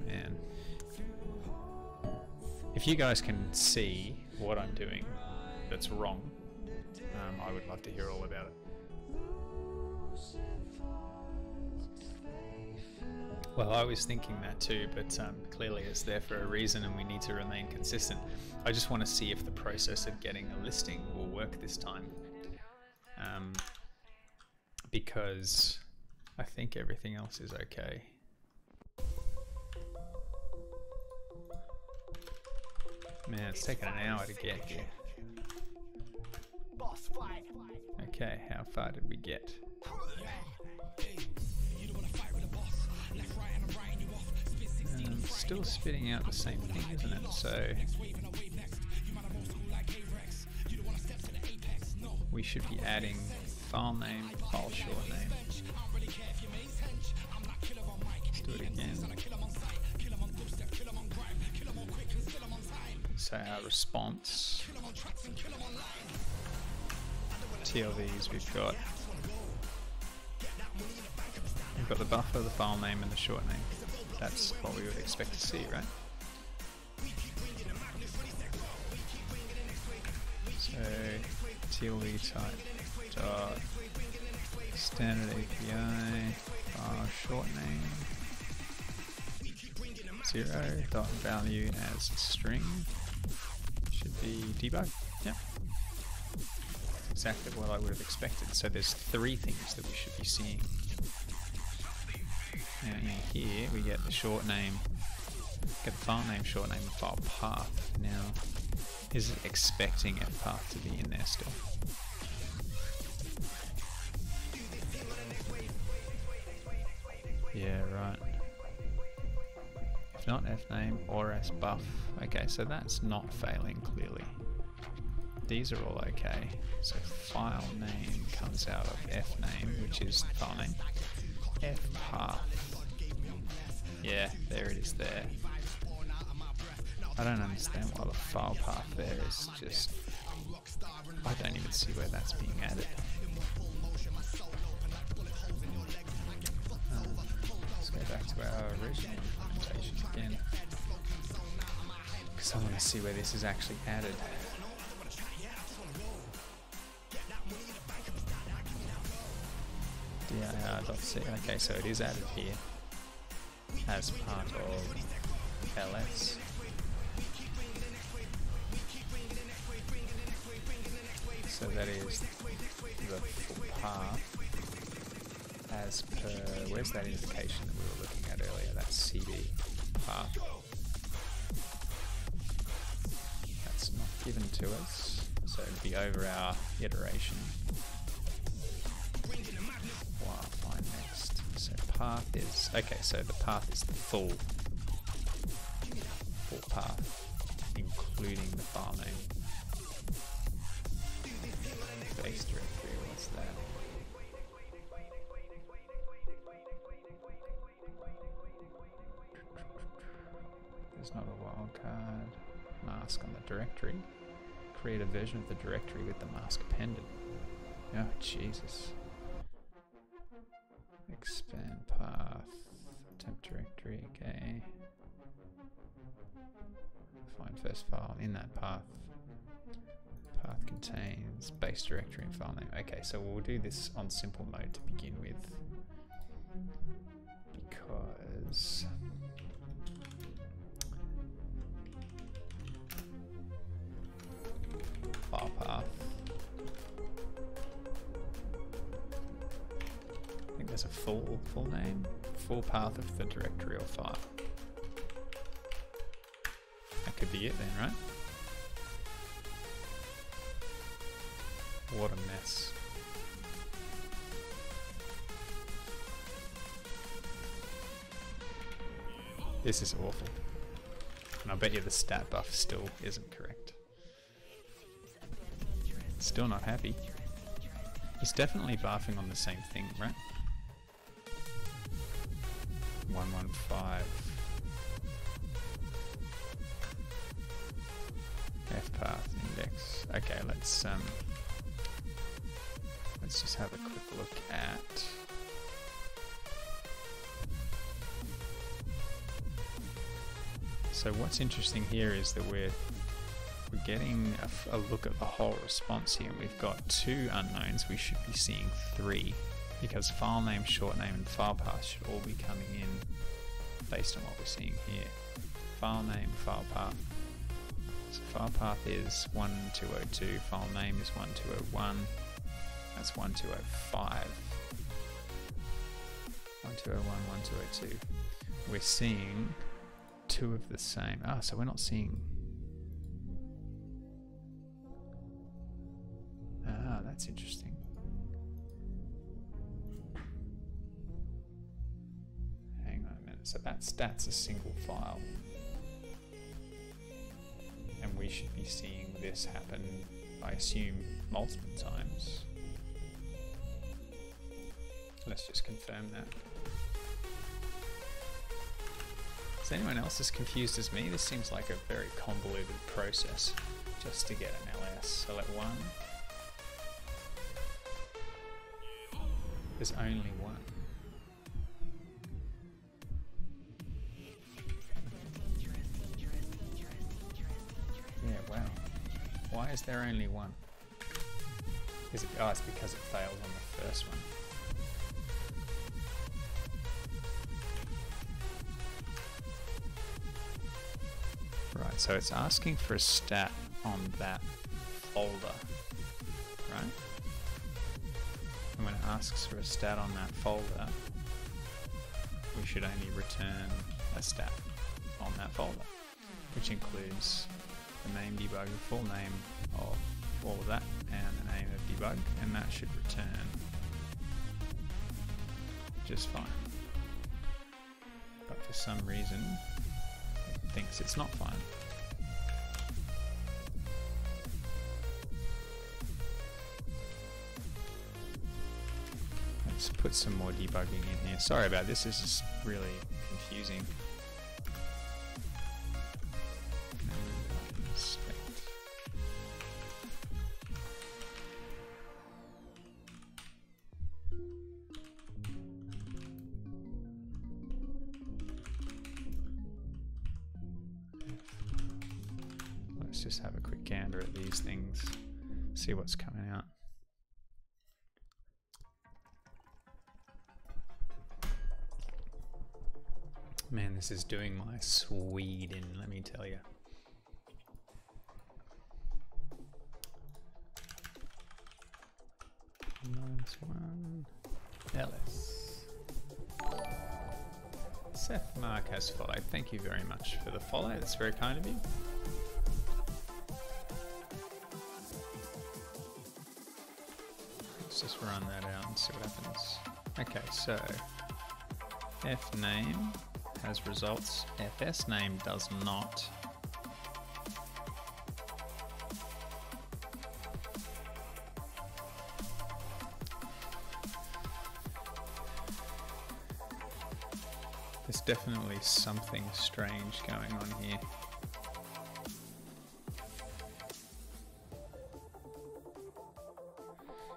Man. If you guys can see what I'm doing that's wrong, I would love to hear all about it. Well, I was thinking that too, but clearly it's there for a reason and we need to remain consistent. I just want to see if the process of getting a listing will work this time. Because I think everything else is okay. Man, it's taken an hour to get here. Okay, how far did we get? Still spitting out the same thing, isn't it? So we should be adding file name, file short name. Let's do it again. So our response, TLVs we've got the buffer, the file name and the short name. That's what we would expect to see, right? So TLV type dot standard API file short name 0 dot value as string should be debug. Yep. Exactly what I would have expected. So there's three things that we should be seeing. And here we get the short name, get the file name, short name, and file path. Now, is it expecting fpath to be in there still? Yeah, right. If not fname or sbuff. Okay, so that's not failing clearly. These are all okay. So file name comes out of fname, which is file name. Fpath. Yeah, there it is there. I don't understand why the file path there is just... I don't even see where that's being added. Let's go back to our original implementation again, because I want to see where this is actually added. dir.c. Okay, so it is added here as part of ls. So that is the full path as per, where's that indication that we were looking at earlier, that cd path. That's not given to us, so it'd be over our iteration. Wow, fine, next. So path is, okay, so the path is the full path, including the file name. Base directory, what's that? There's not a wildcard. Mask on the directory. Create a version of the directory with the mask appended. Oh, Jesus. Expand path. Temp directory, okay. Find first file in that path. Path contains base directory and file name. Okay, so we'll do this on simple mode to begin with, because there's a full name, full path of the directory or file. That could be it then, right? What a mess. This is awful. And I bet you the stat buff still isn't correct. Still not happy. He's definitely buffing on the same thing, right? 115. Fpath index. Okay, let's just have a quick look at so what's interesting here is that we're getting a look at the whole response here, and we've got 2 unknowns. We should be seeing 3 because file name, short name and file path should all be coming in based on what we're seeing here. File name, file path. So file path is 1202, file name is 1201, that's 1205. 1201, 1202. We're seeing 2 of the same. Ah, so we're not seeing. Ah, that's interesting. Hang on a minute. So that's a single file. And we should be seeing this happen, I assume, multiple times. Let's just confirm that. Is anyone else as confused as me? This seems like a very convoluted process just to get an LS. Select 1. There's only 1. Yeah, wow. Why is there only 1? Is it, oh, it's because it failed on the first one. Right, so it's asking for a stat on that folder, right? And when it asks for a stat on that folder, we should only return a stat on that folder, which includes the name debug, the full name of all of that, and the name of debug, and that should return just fine. But for some reason, it thinks it's not fine. Let's put some more debugging in here. Sorry about this, this is really confusing. Let's just have a quick gander at these things, see what's coming out. Man, this is doing my Swede in, let me tell you. -1 Ellis. Seth Mark has followed. Thank you very much for the follow. That's very kind of you. Let's just run that out and see what happens. Okay, so F name has results. FS name does not. There's definitely something strange going on here.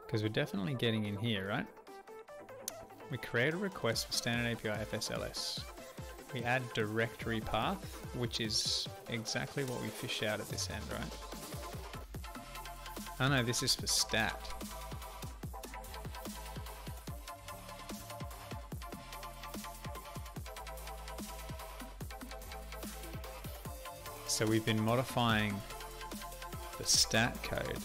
Because we're definitely getting in here, right? We create a request for standard API FSLS. We add directory path, which is exactly what we fish out at this end, right? Oh no, this is for stat. So we've been modifying the stat code.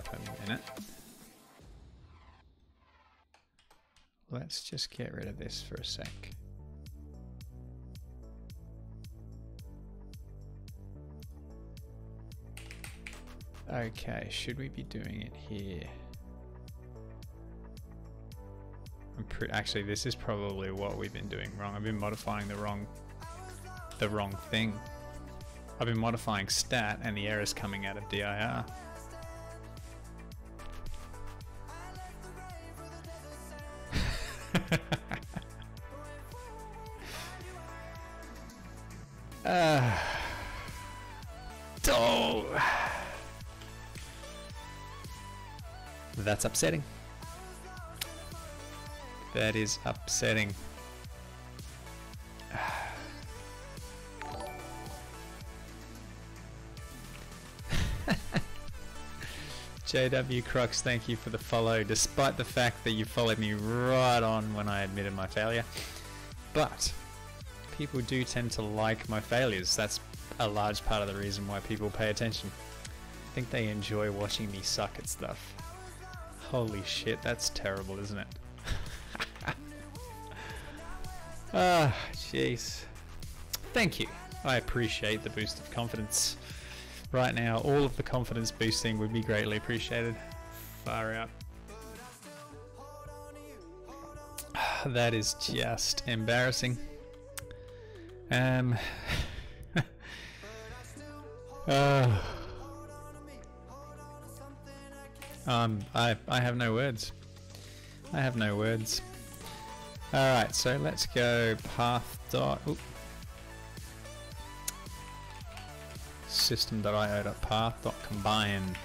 have a minute. Let's just get rid of this for a sec. Okay, should we be doing it here? Actually, this is probably what we've been doing wrong. I've been modifying the wrong thing. I've been modifying stat and the error's coming out of dir. Oh, that's upsetting. That is upsetting. JW Crux, thank you for the follow, despite the fact that you followed me right on when I admitted my failure. But people do tend to like my failures. That's a large part of the reason why people pay attention. I think they enjoy watching me suck at stuff. Holy shit, that's terrible, isn't it? Ah, jeez. Thank you. I appreciate the boost of confidence. Right now, all of the confidence boosting would be greatly appreciated. Far out. That is just embarrassing. I have no words. I have no words. Alright, so let's go path dot system.io.path.combine.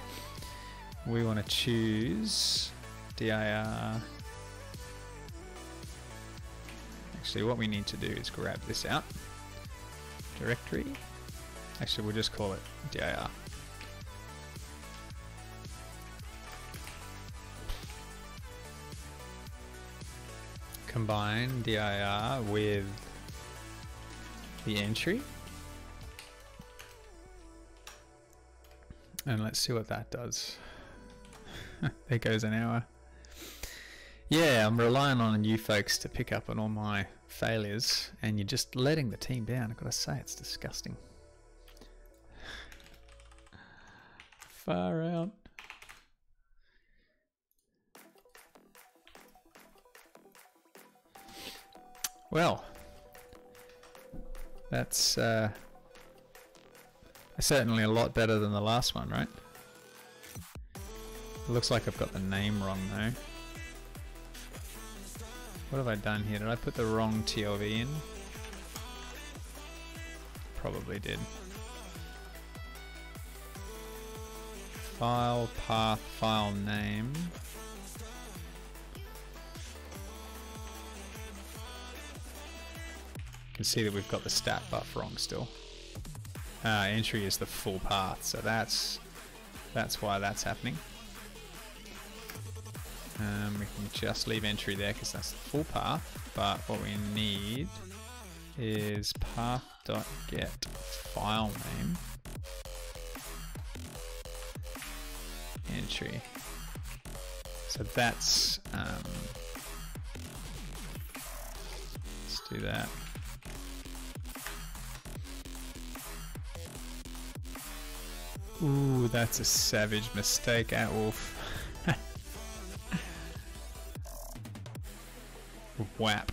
We want to choose dir. Actually, what we need to do is grab this out. Directory. Actually, we'll just call it dir. Combine dir with the entry. And let's see what that does. There goes an hour. Yeah, I'm relying on you folks to pick up on all my failures, and you're just letting the team down. I've got to say, it's disgusting. Far out. Well, that's certainly a lot better than the last one, right? It looks like I've got the name wrong though. What have I done here? Did I put the wrong TLV in? Probably did. File path, file name. You can see that we've got the stat buff wrong still. Entry is the full path, so that's why that's happening. We can just leave entry there because that's the full path, but what we need is path.get file name entry. So that's let's do that. Ooh, that's a savage mistake, Atwolf. Whap.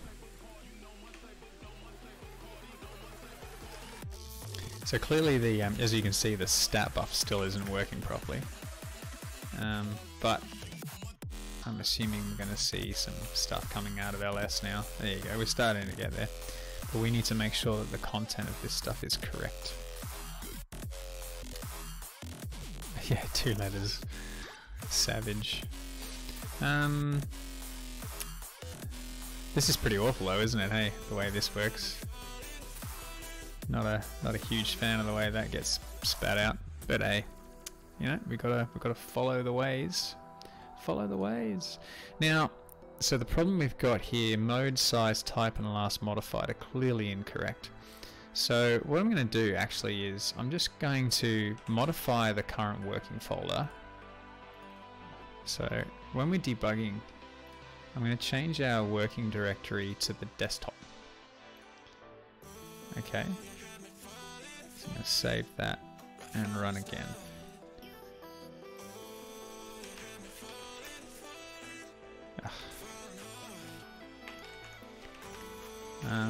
So clearly the, as you can see, the stat buff still isn't working properly. But I'm assuming we're going to see some stuff coming out of LS now. There you go, we're starting to get there. But we need to make sure that the content of this stuff is correct. Yeah, 2 letters. Savage. This is pretty awful though, isn't it, hey, the way this works. Not a huge fan of the way that gets spat out. But hey, you know, we've gotta follow the ways. Follow the ways. Now, so the problem we've got here, mode, size, type, and last modified are clearly incorrect. So what I'm going to do actually is I'm just going to modify the current working folder So when we're debugging, I'm going to change our working directory to the desktop. Okay, so I'm going to save that and run again.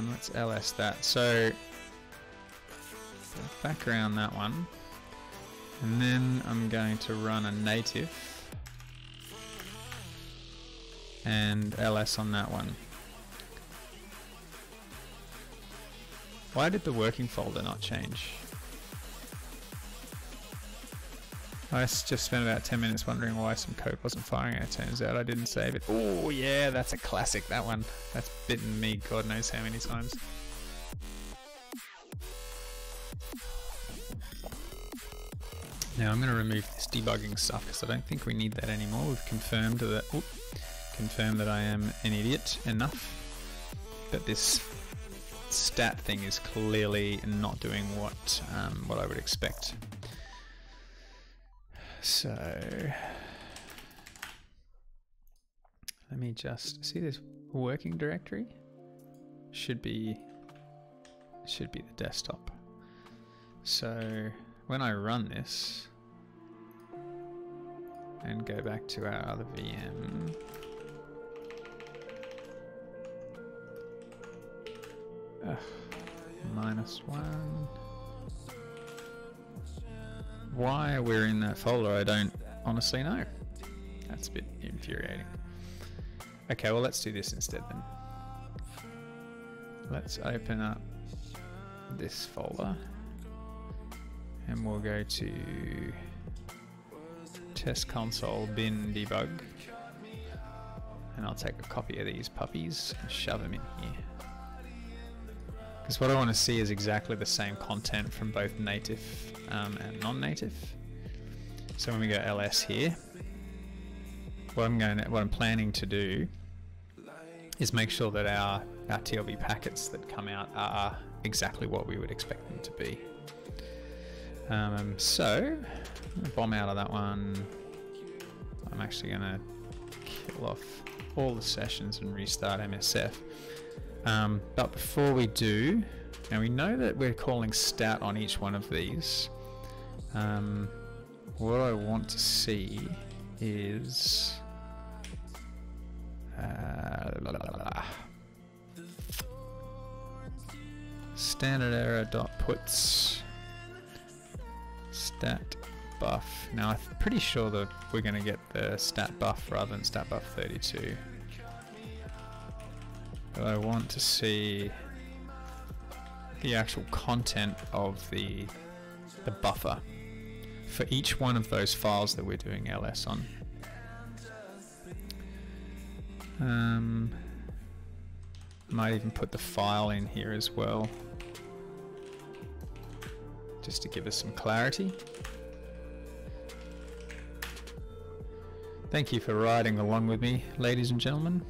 Let's ls that. So back around that one, and then I'm going to run a native and ls on that one. Why did the working folder not change? I just spent about 10 minutes wondering why some code wasn't firing, and it turns out I didn't save it. Oh yeah, that's a classic, that one. That's bitten me God knows how many times. Now I'm going to remove this debugging stuff because I don't think we need that anymore. We've confirmed that I am an idiot enough that this stat thing is clearly not doing what I would expect. So let me just see this working directory. Should be the desktop. So when I run this and go back to our other VM, -1. Why we're in that folder, I don't honestly know. That's a bit infuriating. Okay, well let's do this instead then. Let's open up this folder and we'll go to test console bin debug, and I'll take a copy of these puppies and shove them in here. Because what I want to see is exactly the same content from both native and non-native. So when we go ls here, what I'm planning to do is make sure that our TLB packets that come out are exactly what we would expect them to be. So I'm going to bomb out of that one. I'm actually going to kill off all the sessions and restart MSF. But before we do, now we know that we're calling stat on each one of these. What I want to see is standard error dot puts stat buff. Now I'm pretty sure that we're going to get the stat buff rather than stat buff 32. But I want to see the actual content of the buffer for each one of those files that we're doing ls on. Might even put the file in here as well, just to give us some clarity. Thank you for riding along with me, ladies and gentlemen,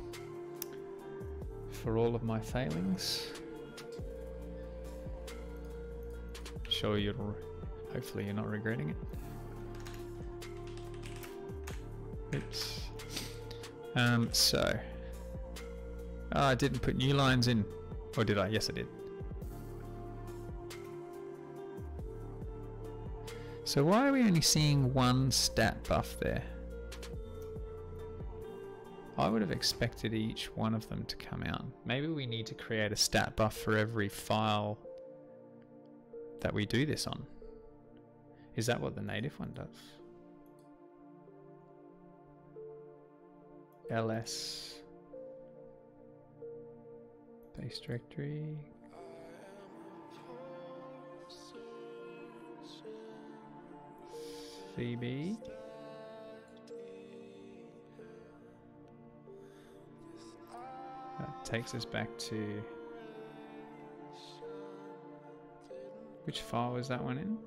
for all of my failings. Sure, hopefully you're not regretting it. Oops. I didn't put new lines in, or did I? Yes, I did. So why are we only seeing one stat buff there? I would have expected each one of them to come out. Maybe we need to create a stat buff for every file that we do this on. Is that what the native one does? ls base directory. CB. That takes us back to, which file was that one in?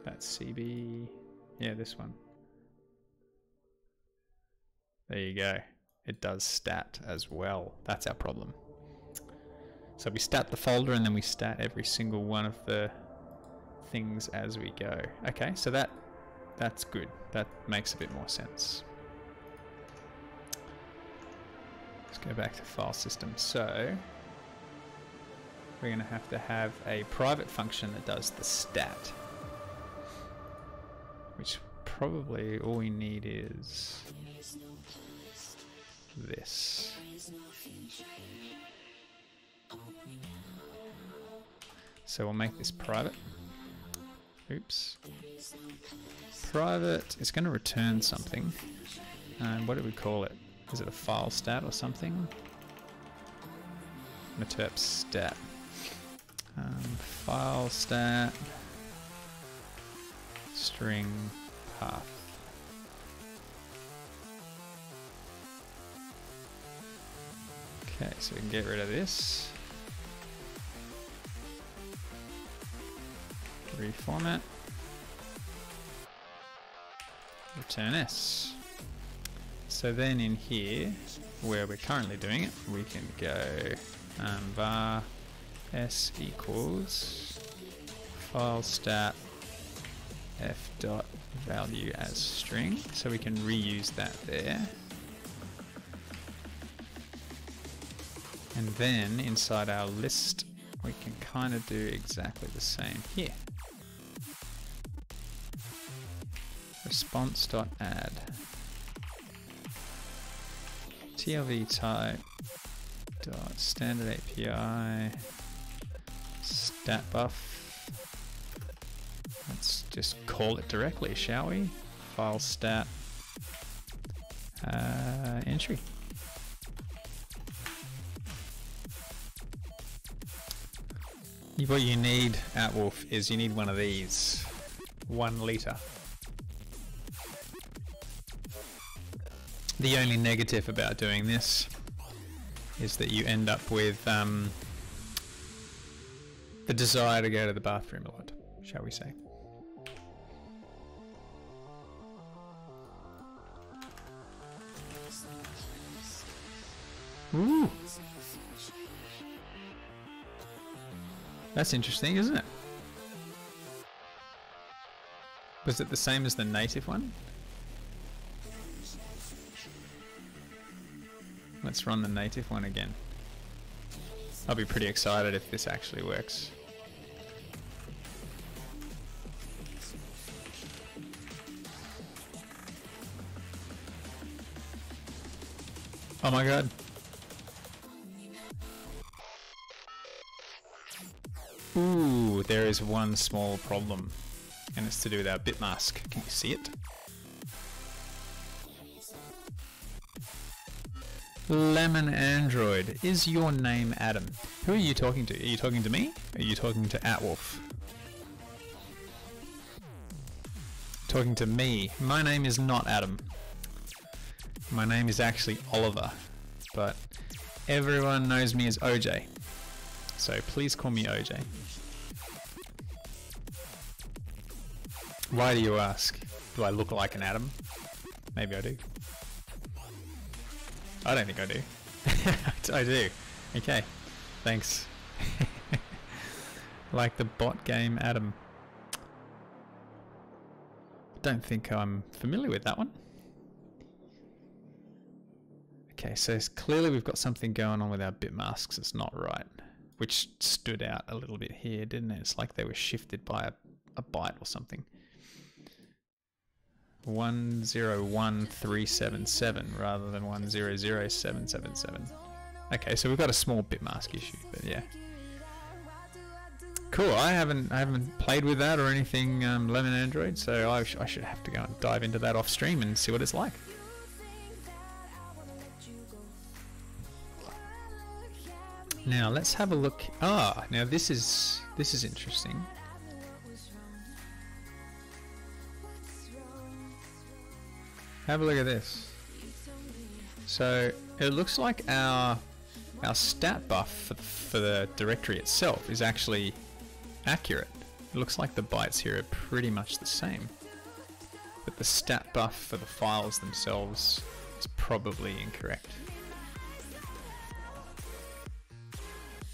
That's CB, yeah, this one. There you go. It does stat as well. That's our problem. So we stat the folder and then we stat every single one of the things as we go. Okay, so that's good. That makes a bit more sense. go back to file system. So we're going to have a private function that does the stat, which probably all we need is this. So we'll make this private. Oops. Private is going to return something. And what do we call it? Is it a file stat or something? Meterp stat. File stat. String path. Okay, so we can get rid of this. Reformat. Return S. So then in here, where we're currently doing it, we can go var s equals file stat f dot value as string. So we can reuse that there. And then inside our list, we can kind of do exactly the same here. Response.add TLV type dot standard API stat buff. Let's just call it directly, shall we? File stat entry. What you need, Atwolf, is you need one of these. 1 liter. The only negative about doing this is that you end up with the desire to go to the bathroom a lot, shall we say. Ooh. That's interesting, isn't it? Was it the same as the native one? Let's run the native one again. I'll be pretty excited if this actually works. Oh my god. Ooh, there is one small problem, and it's to do with our bit mask. Can you see it? Lemon Android, is your name Adam? Who are you talking to? Are you talking to me? Are you talking to Atwolf? Talking to me. My name is not Adam. My name is actually Oliver, but everyone knows me as OJ. So please call me OJ. Why do you ask? Do I look like an Adam? Maybe I do. I don't think I do. I do. Okay. Thanks. Like the bot game Adam. Don't think I'm familiar with that one. Okay, so clearly we've got something going on with our bit masks. It's not right. Which stood out a little bit here, didn't it? It's like they were shifted by a byte or something. 101377 rather than 100777. Okay, so we've got a small bit mask issue, but yeah. Cool. I haven't played with that or anything, Lemon Android, so I should have to go and dive into that off stream and see what it's like. Now let's have a look. Ah, now this is interesting. Have a look at this. So it looks like our stat buff for the directory itself is actually accurate. It looks like the bytes here are pretty much the same, but the stat buff for the files themselves is probably incorrect.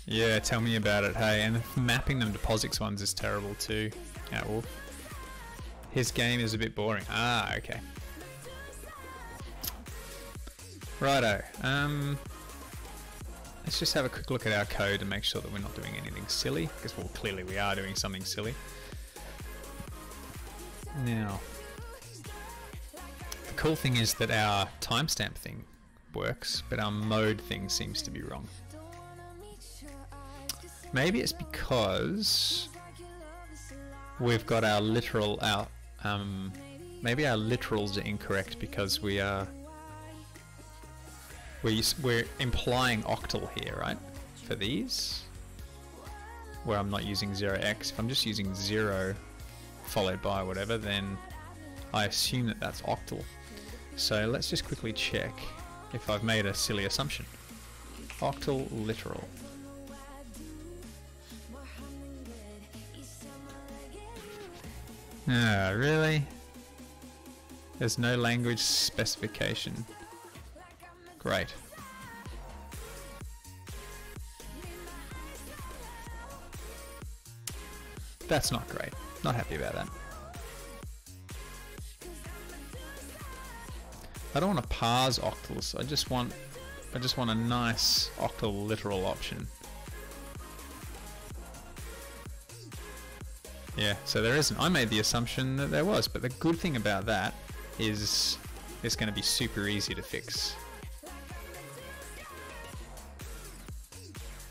Yeah, tell me about it, hey. And mapping them to POSIX ones is terrible too. Wolf. His game is a bit boring. Ah, okay. Righto. let's just have a quick look at our code and make sure that we're not doing anything silly, because well, clearly we are doing something silly. Now, the cool thing is that our timestamp thing works, but our mode thing seems to be wrong. Maybe it's because we've got our literal, maybe our literals are incorrect because we're implying octal here, right? For these, where I'm not using 0x. If I'm just using 0 followed by whatever, then I assume that that's octal. So let's just quickly check if I've made a silly assumption. Octal literal. Ah, really? There's no language specification. Great. That's not great. Not happy about that. I don't want to parse octals. I just want a nice octal literal option. Yeah, so there isn't. I made the assumption that there was, but the good thing about that is it's going to be super easy to fix.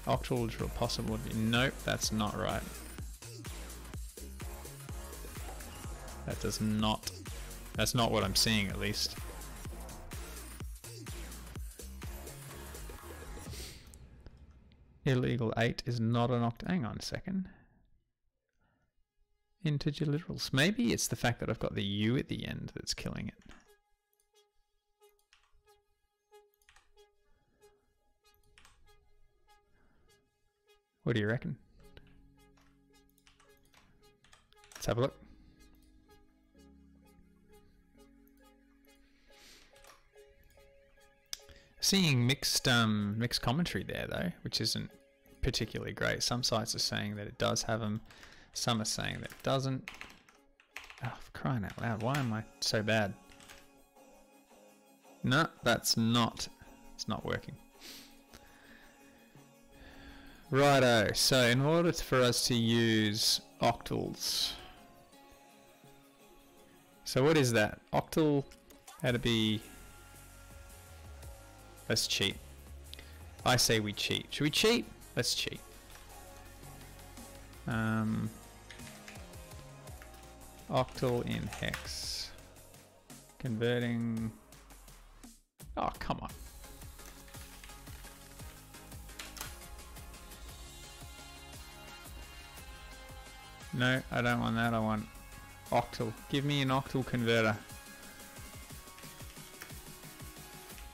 Octal literal possible. Nope, that's not right. That does not. That's not what I'm seeing, at least. Illegal 8 is not an oct. Hang on a second. Integer literals. Maybe it's the fact that I've got the U at the end that's killing it. What do you reckon? Let's have a look. Seeing mixed commentary there though, which isn't particularly great. Some sites are saying that it does have them. Some are saying that it doesn't. Oh, for crying out loud, why am I so bad? No, it's not working. Righto, so in order for us to use octals, so what is that? Octal had to be, let's cheat. I say we cheat. Should we cheat? Let's cheat. Octal in hex. Converting. Oh, come on. No, I don't want that. I want octal. Give me an octal converter.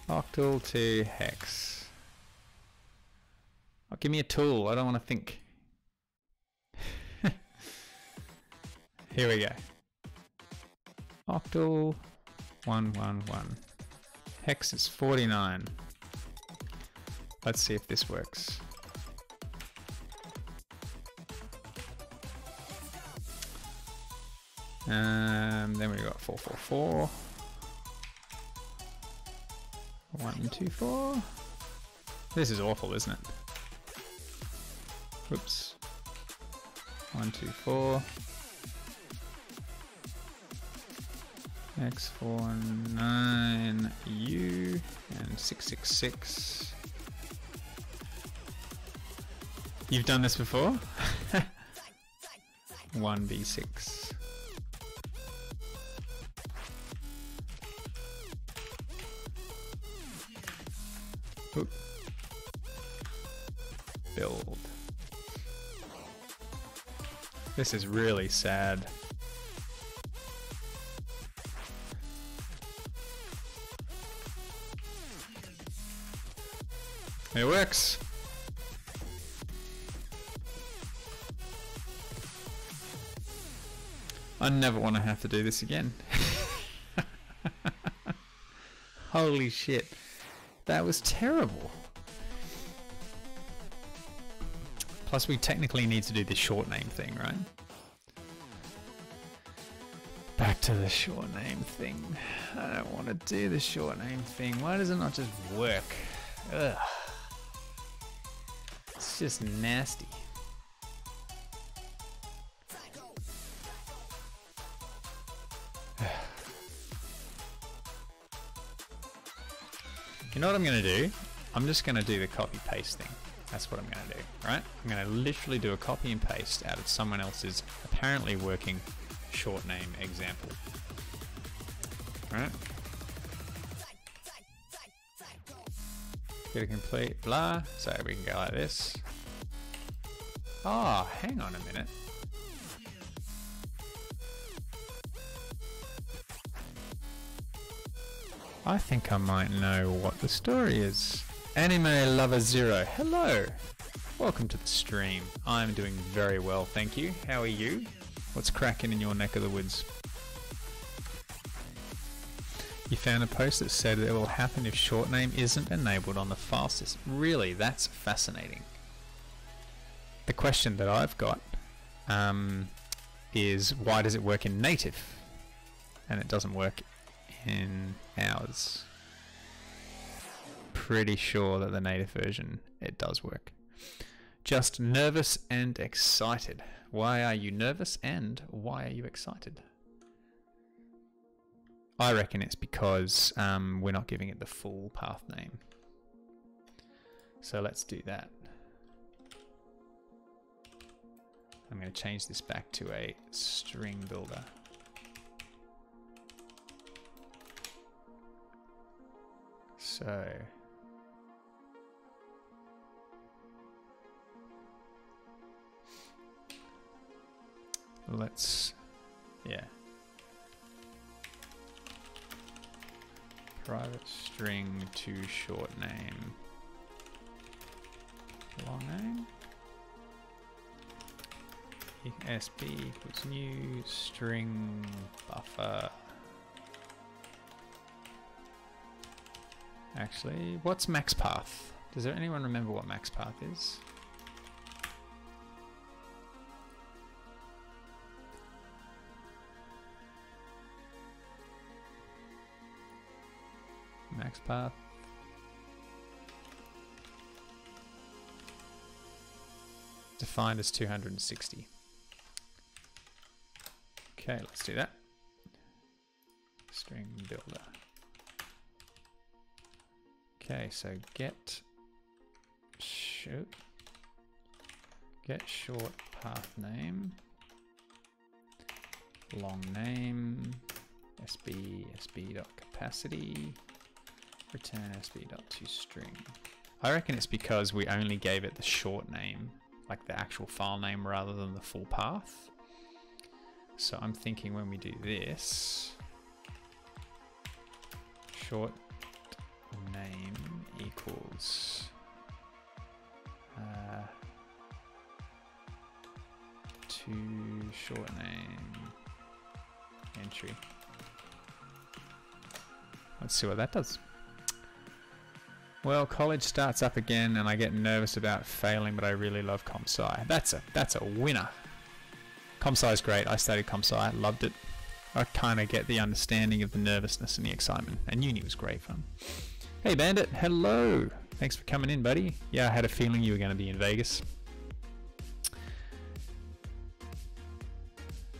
Octal to hex. Oh, give me a tool. I don't want to think. Here we go. Octal 111. Hex is 49. Let's see if this works. Then we've got 444. 124. This is awful, isn't it? Whoops. 124. X49U and 666. You've done this before? 1B6. Oop. Build. This is really sad. It works. I never want to have to do this again. Holy shit. That was terrible. Plus we technically need to do the short name thing, right? Back to the short name thing. I don't want to do the short name thing. Why does it not just work? Ugh. It's just nasty. You know what I'm going to do? I'm just going to do the copy paste thing. That's what I'm going to do, right? I'm going to literally do a copy and paste out of someone else's apparently working short name example. Right? Get a complete blah. So we can go like this. Oh, hang on a minute. I think I might know what the story is. Anime Lover Zero, hello! Welcome to the stream. I'm doing very well, thank you. How are you? What's cracking in your neck of the woods? You found a post that said it will happen if short name isn't enabled on the file system. Really, that's fascinating. The question that I've got is why does it work in native and it doesn't work in ours? Pretty sure that the native version it does work. Just nervous and excited. Why are you nervous and why are you excited? I reckon it's because we're not giving it the full path name. So let's do that. I'm going to change this back to a string builder. So let's, yeah. Private string to short name. Long name. SB equals new string buffer. Actually, what's max path? Does anyone remember what max path is? Max path. Defined as 260. Okay, let's do that. String builder. Okay, so get short path name, long name, sb.capacity, return sb.toString. I reckon it's because we only gave it the short name, like the actual file name rather than the full path. So I'm thinking when we do this, short name equals to short name entry. Let's see what that does. Well, college starts up again and I get nervous about failing, but I really love ComSci. That's a winner. ComSci is great. I studied ComSci, loved it. I kind of get the understanding of the nervousness and the excitement, and uni was great fun. Hey Bandit, hello. Thanks for coming in, buddy. Yeah, I had a feeling you were going to be in Vegas.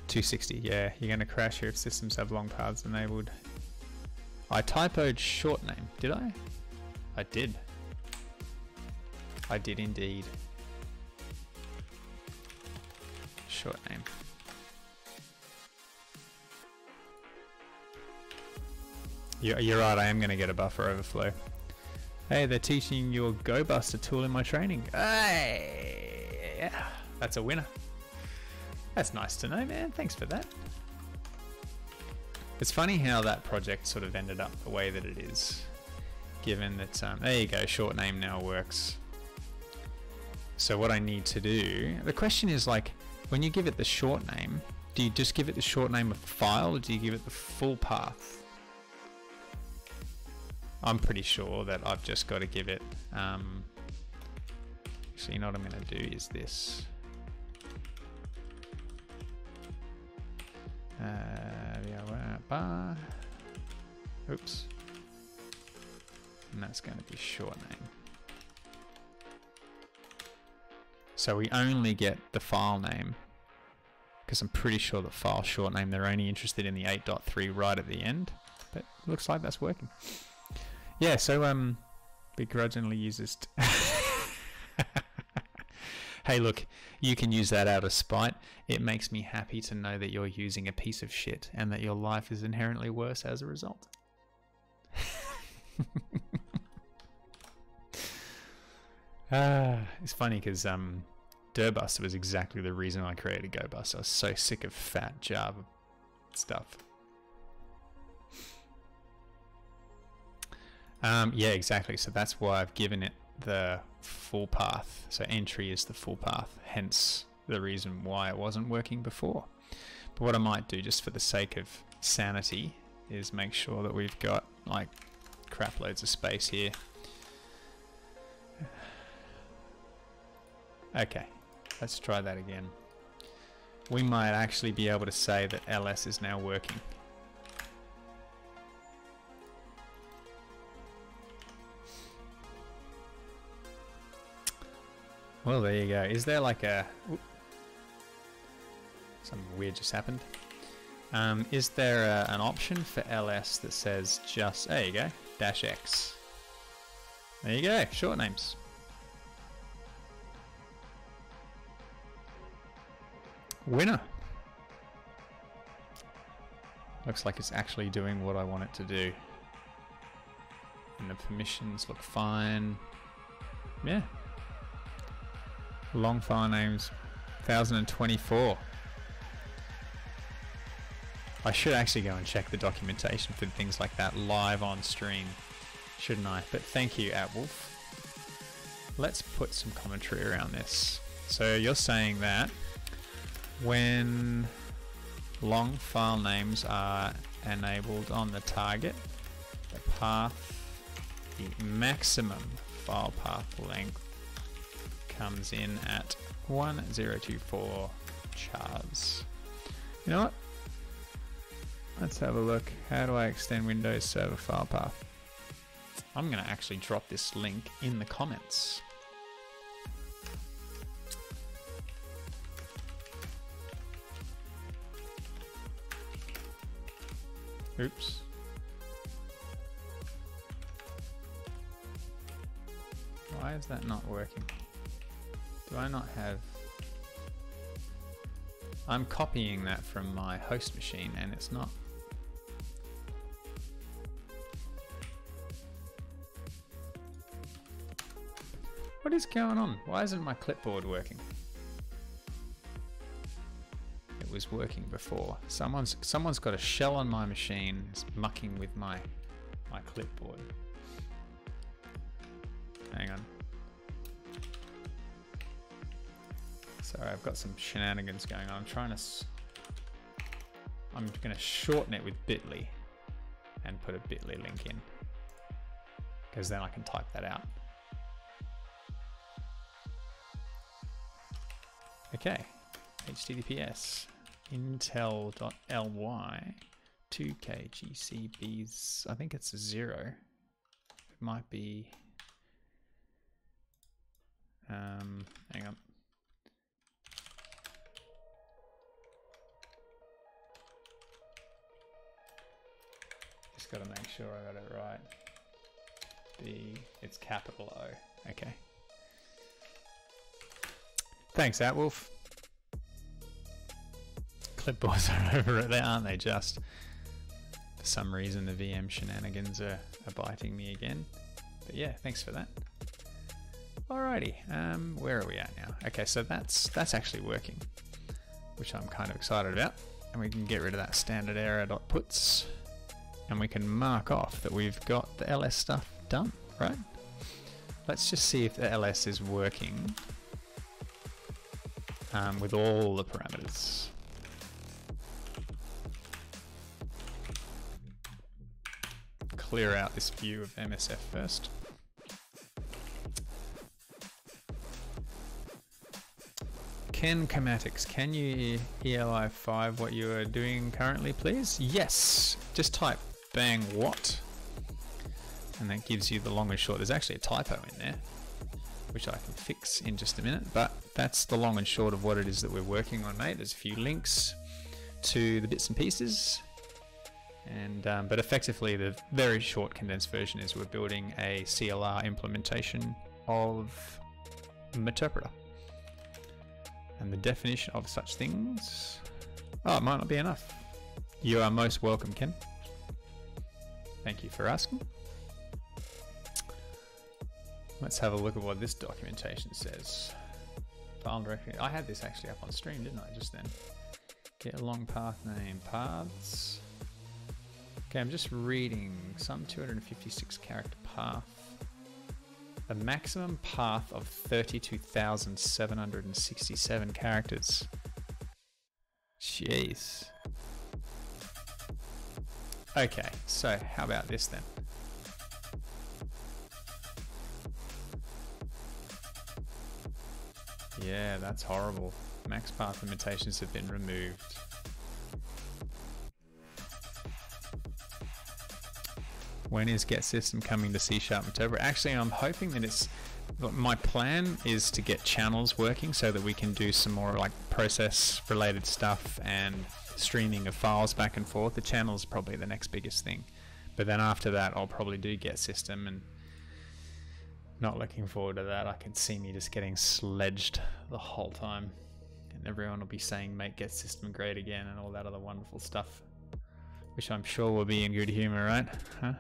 260, yeah. You're going to crash here if systems have long paths enabled. I typoed short name, did I? I did. I did indeed. Short name. You're right, I am going to get a buffer overflow. Hey, they're teaching your GoBuster tool in my training. Hey, yeah, that's a winner. That's nice to know, man. Thanks for that. It's funny how that project sort of ended up the way that it is, given that, there you go, short name now works. So what I need to do, the question is like, when you give it the short name, do you just give it the short name of the file or do you give it the full path? I'm pretty sure that I've just got to give it, so you know what I'm going to do is this. Oops. And that's going to be short name. So we only get the file name, because I'm pretty sure the file short name, they're only interested in the 8.3 right at the end. But looks like that's working. Yeah, so begrudgingly uses. Hey, look, you can use that out of spite. It makes me happy to know that you're using a piece of shit and that your life is inherently worse as a result. It's funny because Dirbust was exactly the reason I created GoBust. I was so sick of fat Java stuff. Yeah, exactly. So that's why I've given it the full path. So entry is the full path, hence the reason why it wasn't working before. But what I might do, just for the sake of sanity, is make sure that we've got like crap loads of space here. Okay, let's try that again. We might actually be able to say that ls is now working. Well, there you go. Is there like a... something weird just happened. Is there an option for ls that says just... there you go. -x. There you go. Short names. Winner. Looks like it's actually doing what I want it to do. And the permissions look fine. Yeah. Long file names, 1024. I should actually go and check the documentation for things like that live on stream, shouldn't I? But thank you, @Wolf. Let's put some commentary around this. So you're saying that when long file names are enabled on the target, the path, the maximum file path length comes in at 1024 chars. You know what? Let's have a look. How do I extend Windows Server file path? I'm going to actually drop this link in the comments. Oops. Why is that not working? Do I not have... I'm copying that from my host machine and it's not. What is going on? Why isn't my clipboard working? It was working before. Someone's got a shell on my machine. It's mucking with my clipboard. Hang on. Sorry, I've got some shenanigans going on. I'm going to shorten it with bit.ly and put a bit.ly link in, because then I can type that out. Okay, HTTPS intel.ly 2kgcbs. I think it's a 0. It might be. Hang on. Just got to make sure I got it right. It's capital O. Okay. Thanks, @Wolf. Clipboards are over it there, aren't they? Just for some reason, the VM shenanigans are biting me again. But yeah, thanks for that. Alrighty, where are we at now? Okay, so that's actually working, which I'm kind of excited about. And we can get rid of that standard error.puts, and we can mark off that we've got the ls stuff done, right? Let's just see if the ls is working with all the parameters. Clear out this view of MSF first. Ken Comatics, can you ELI5 what you are doing currently, please? Yes, just type bang what, and that gives you the long and short. There's actually a typo in there. which I can fix in just a minute, but that's the long and short of what it is that we're working on, mate. There's a few links to the bits and pieces, and but effectively the very short condensed version is we're building a CLR implementation of Meterpreter. And the definition of such things, oh, it might not be enough. You are most welcome, Ken. Thank you for asking. Let's have a look at what this documentation says. File directory. I had this actually up on stream, didn't I, just then? Get a long path name, paths. Okay, I'm just reading some 256 character path. A maximum path of 32,767 characters. Jeez. Okay, so how about this then? Yeah, that's horrible. Max path limitations have been removed. When is Get System coming to C# Meterpreter? Actually, I'm hoping that it's... My plan is to get channels working so that we can do some more like process related stuff and streaming of files back and forth. The channel is probably the next biggest thing. But then after that, I'll probably do Get System, and not looking forward to that. I can see me just getting sledged the whole time. And everyone will be saying, make Get System great again and all that other wonderful stuff. Which I'm sure will be in good humor, right? Huh?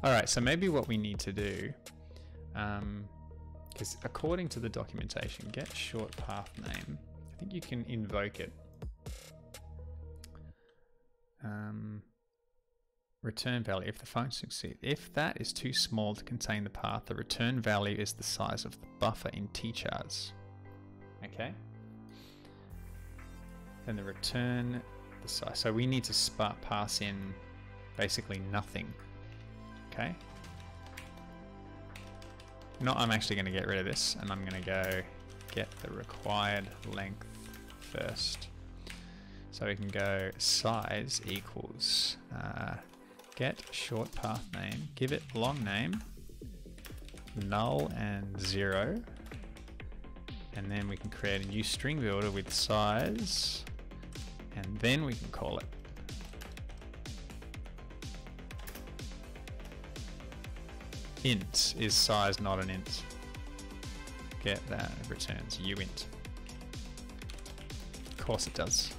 Alright, so maybe what we need to do, because according to the documentation, get short path name, I think you can invoke it. Return value, if the function succeeds. If that is too small to contain the path, the return value is the size of the buffer in tchars. Okay? Then the return, the size. So we need to pass in basically nothing. Okay. No, I'm actually going to get rid of this, and I'm going to go get the required length first. So we can go size equals get short path name, give it long name, null and 0, and then we can create a new string builder with size, and then we can call it. Int is size, not an int. Get that, it returns uint. Of course it does.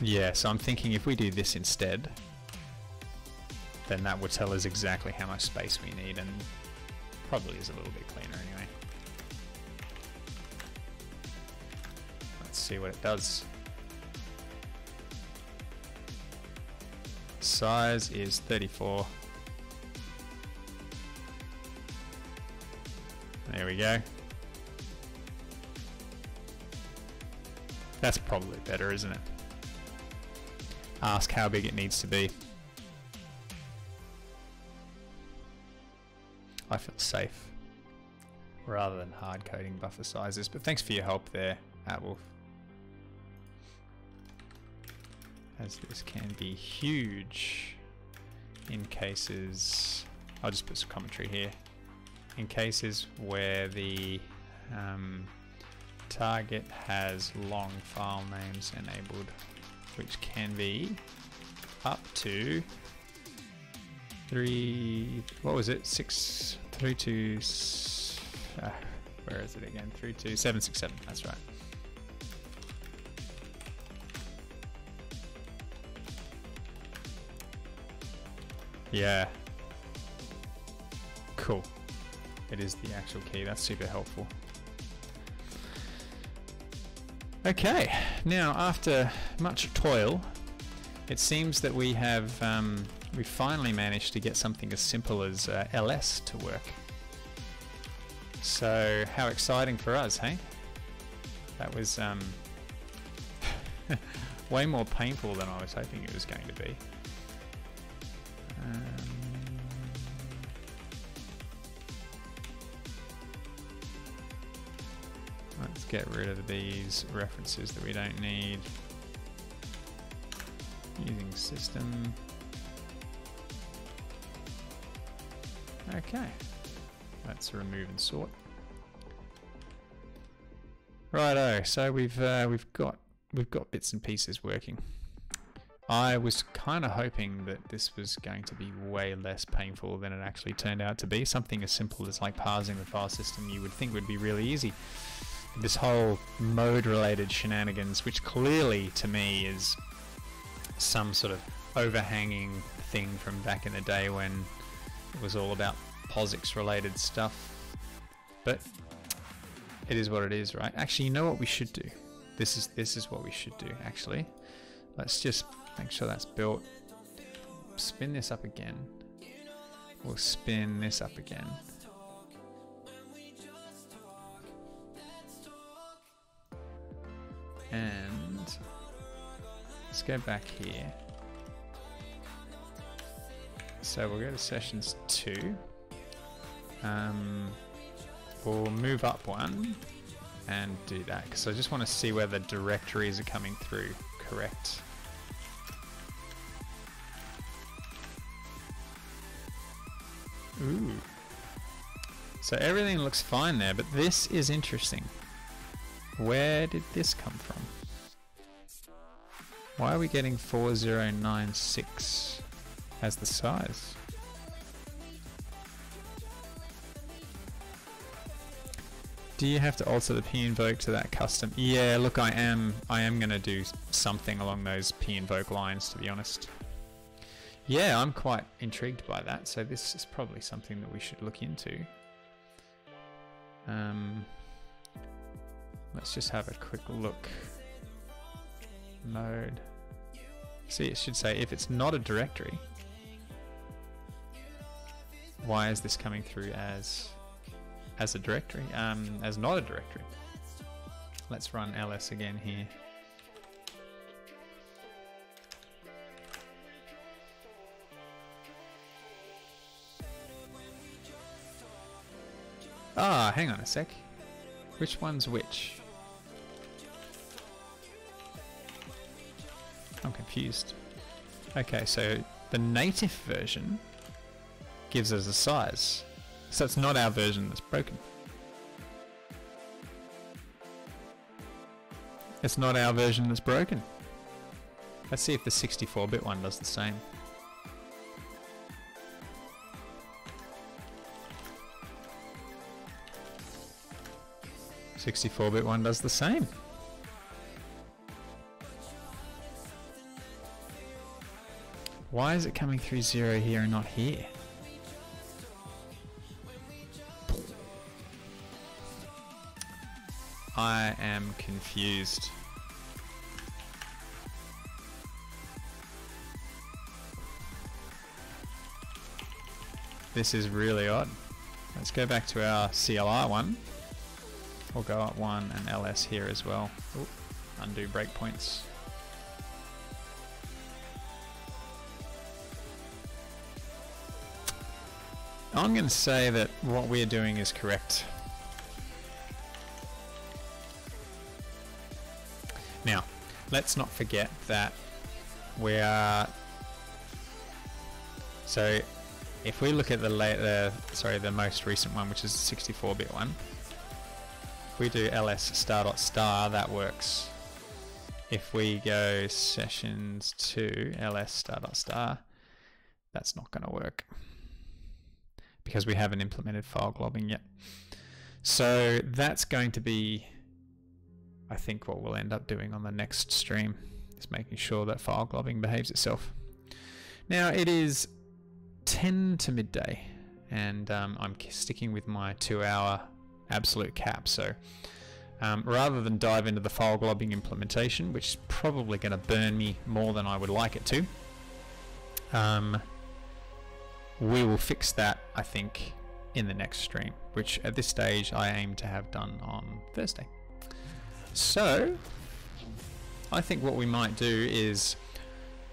Yeah, so I'm thinking if we do this instead, then that will tell us exactly how much space we need, and probably is a little bit cleaner anyway. Let's see what it does. Size is 34. There we go. That's probably better, isn't it? Ask how big it needs to be. I feel safe rather than hard coding buffer sizes, but thanks for your help there, Atwolf. As this can be huge in cases, I'll just put some commentary here, in cases where the target has long file names enabled, which can be up to 3, what was it, 6, 3 to, where is it again, 32767, that's right. Yeah. Cool. It is the actual key. That's super helpful. Okay. Now, after much toil, it seems that we have we finally managed to get something as simple as ls to work. So, how exciting for us, hey? That was way more painful than I was hoping it was going to be. Let's get rid of these references that we don't need. Using system. Okay, let's remove and sort. Righto, so we've got bits and pieces working. I was kind of hoping that this was going to be way less painful than it actually turned out to be. Something as simple as like parsing the file system you would think would be really easy. This whole mode-related shenanigans, which clearly to me is some sort of overhanging thing from back in the day when it was all about POSIX-related stuff. But it is what it is, right? Actually, you know what we should do? This is what we should do, actually. Let's just make sure that's built. Spin this up again. We'll spin this up again. And let's go back here. So we'll go to sessions 2. We'll move up one and do that because I just want to see where the directories are coming through correct. Ooh. So everything looks fine there, but this is interesting. Where did this come from? Why are we getting 4096 as the size? Do you have to alter the p-invoke to that custom? Yeah, look, I am going to do something along those p-invoke lines, to be honest. Yeah, I'm quite intrigued by that, so this is probably something that we should look into. Let's just have a quick look. Mode. See, it should say if it's not a directory, why is this coming through as a directory? As not a directory. Let's run ls again here. Ah, hang on a sec. Which one's which? I'm confused. Okay, so the native version gives us a size. So it's not our version that's broken. It's not our version that's broken. Let's see if the 64-bit one does the same. The 64-bit one does the same. Why is it coming through 0 here and not here? I am confused. This is really odd. Let's go back to our CLR one. We'll go up one and ls here as well. Ooh, undo breakpoints. I'm going to say that what we're doing is correct. Now, let's not forget that we are. So, if we look at the most recent one, which is the 64-bit one, if we do ls star.star, that works. If we go sessions to ls star.star, that's not going to work because we haven't implemented file globbing yet. So that's going to be, I think, what we'll end up doing on the next stream, is making sure that file globbing behaves itself. Now it is 10 to midday, and I'm sticking with my 2-hour absolute cap. So rather than dive into the file globbing implementation, which is probably going to burn me more than I would like it to, we will fix that, I think, in the next stream, which at this stage I aim to have done on Thursday. So I think what we might do is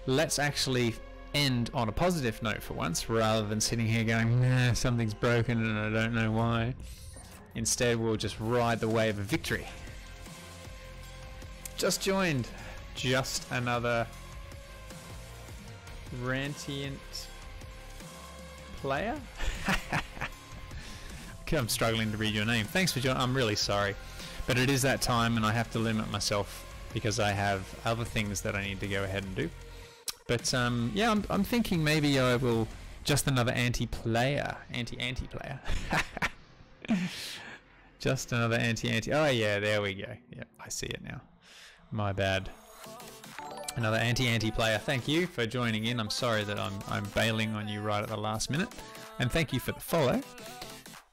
let's actually end on a positive note for once, rather than sitting here going, nah, something's broken and I don't know why. Instead, we'll just ride the wave of victory. Just joined. Just another Rantient player. Okay, I'm struggling to read your name. Thanks for joining. I'm really sorry, but it is that time, and I have to limit myself because I have other things that I need to go ahead and do. But yeah, I'm thinking maybe I will just another anti-player. Just another anti. Oh yeah, there we go. Yep, I see it now. My bad. Another anti player. Thank you for joining in. I'm sorry that I'm bailing on you right at the last minute, and thank you for the follow.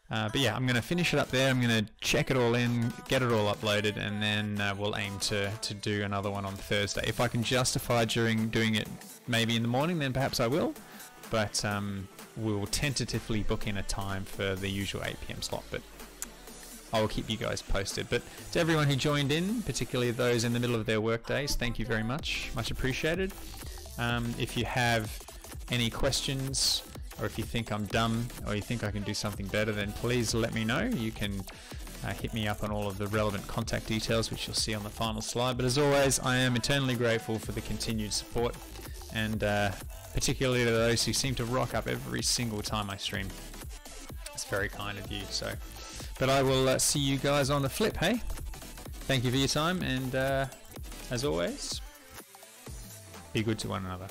But yeah, I'm going to finish it up there. I'm going to check it all in, get it all uploaded, and then we'll aim to do another one on Thursday. If I can justify during doing it maybe in the morning, then perhaps I will. But we'll tentatively book in a time for the usual 8 PM slot. But I will keep you guys posted. But to everyone who joined in, particularly those in the middle of their work days, thank you very much. Much appreciated. If you have any questions, or if you think I'm dumb, or you think I can do something better, then please let me know. You can hit me up on all of the relevant contact details, which you'll see on the final slide. But as always, I am eternally grateful for the continued support, and particularly to those who seem to rock up every single time I stream. It's very kind of you. So, but I will see you guys on the flip, hey? Thank you for your time, and as always, be good to one another.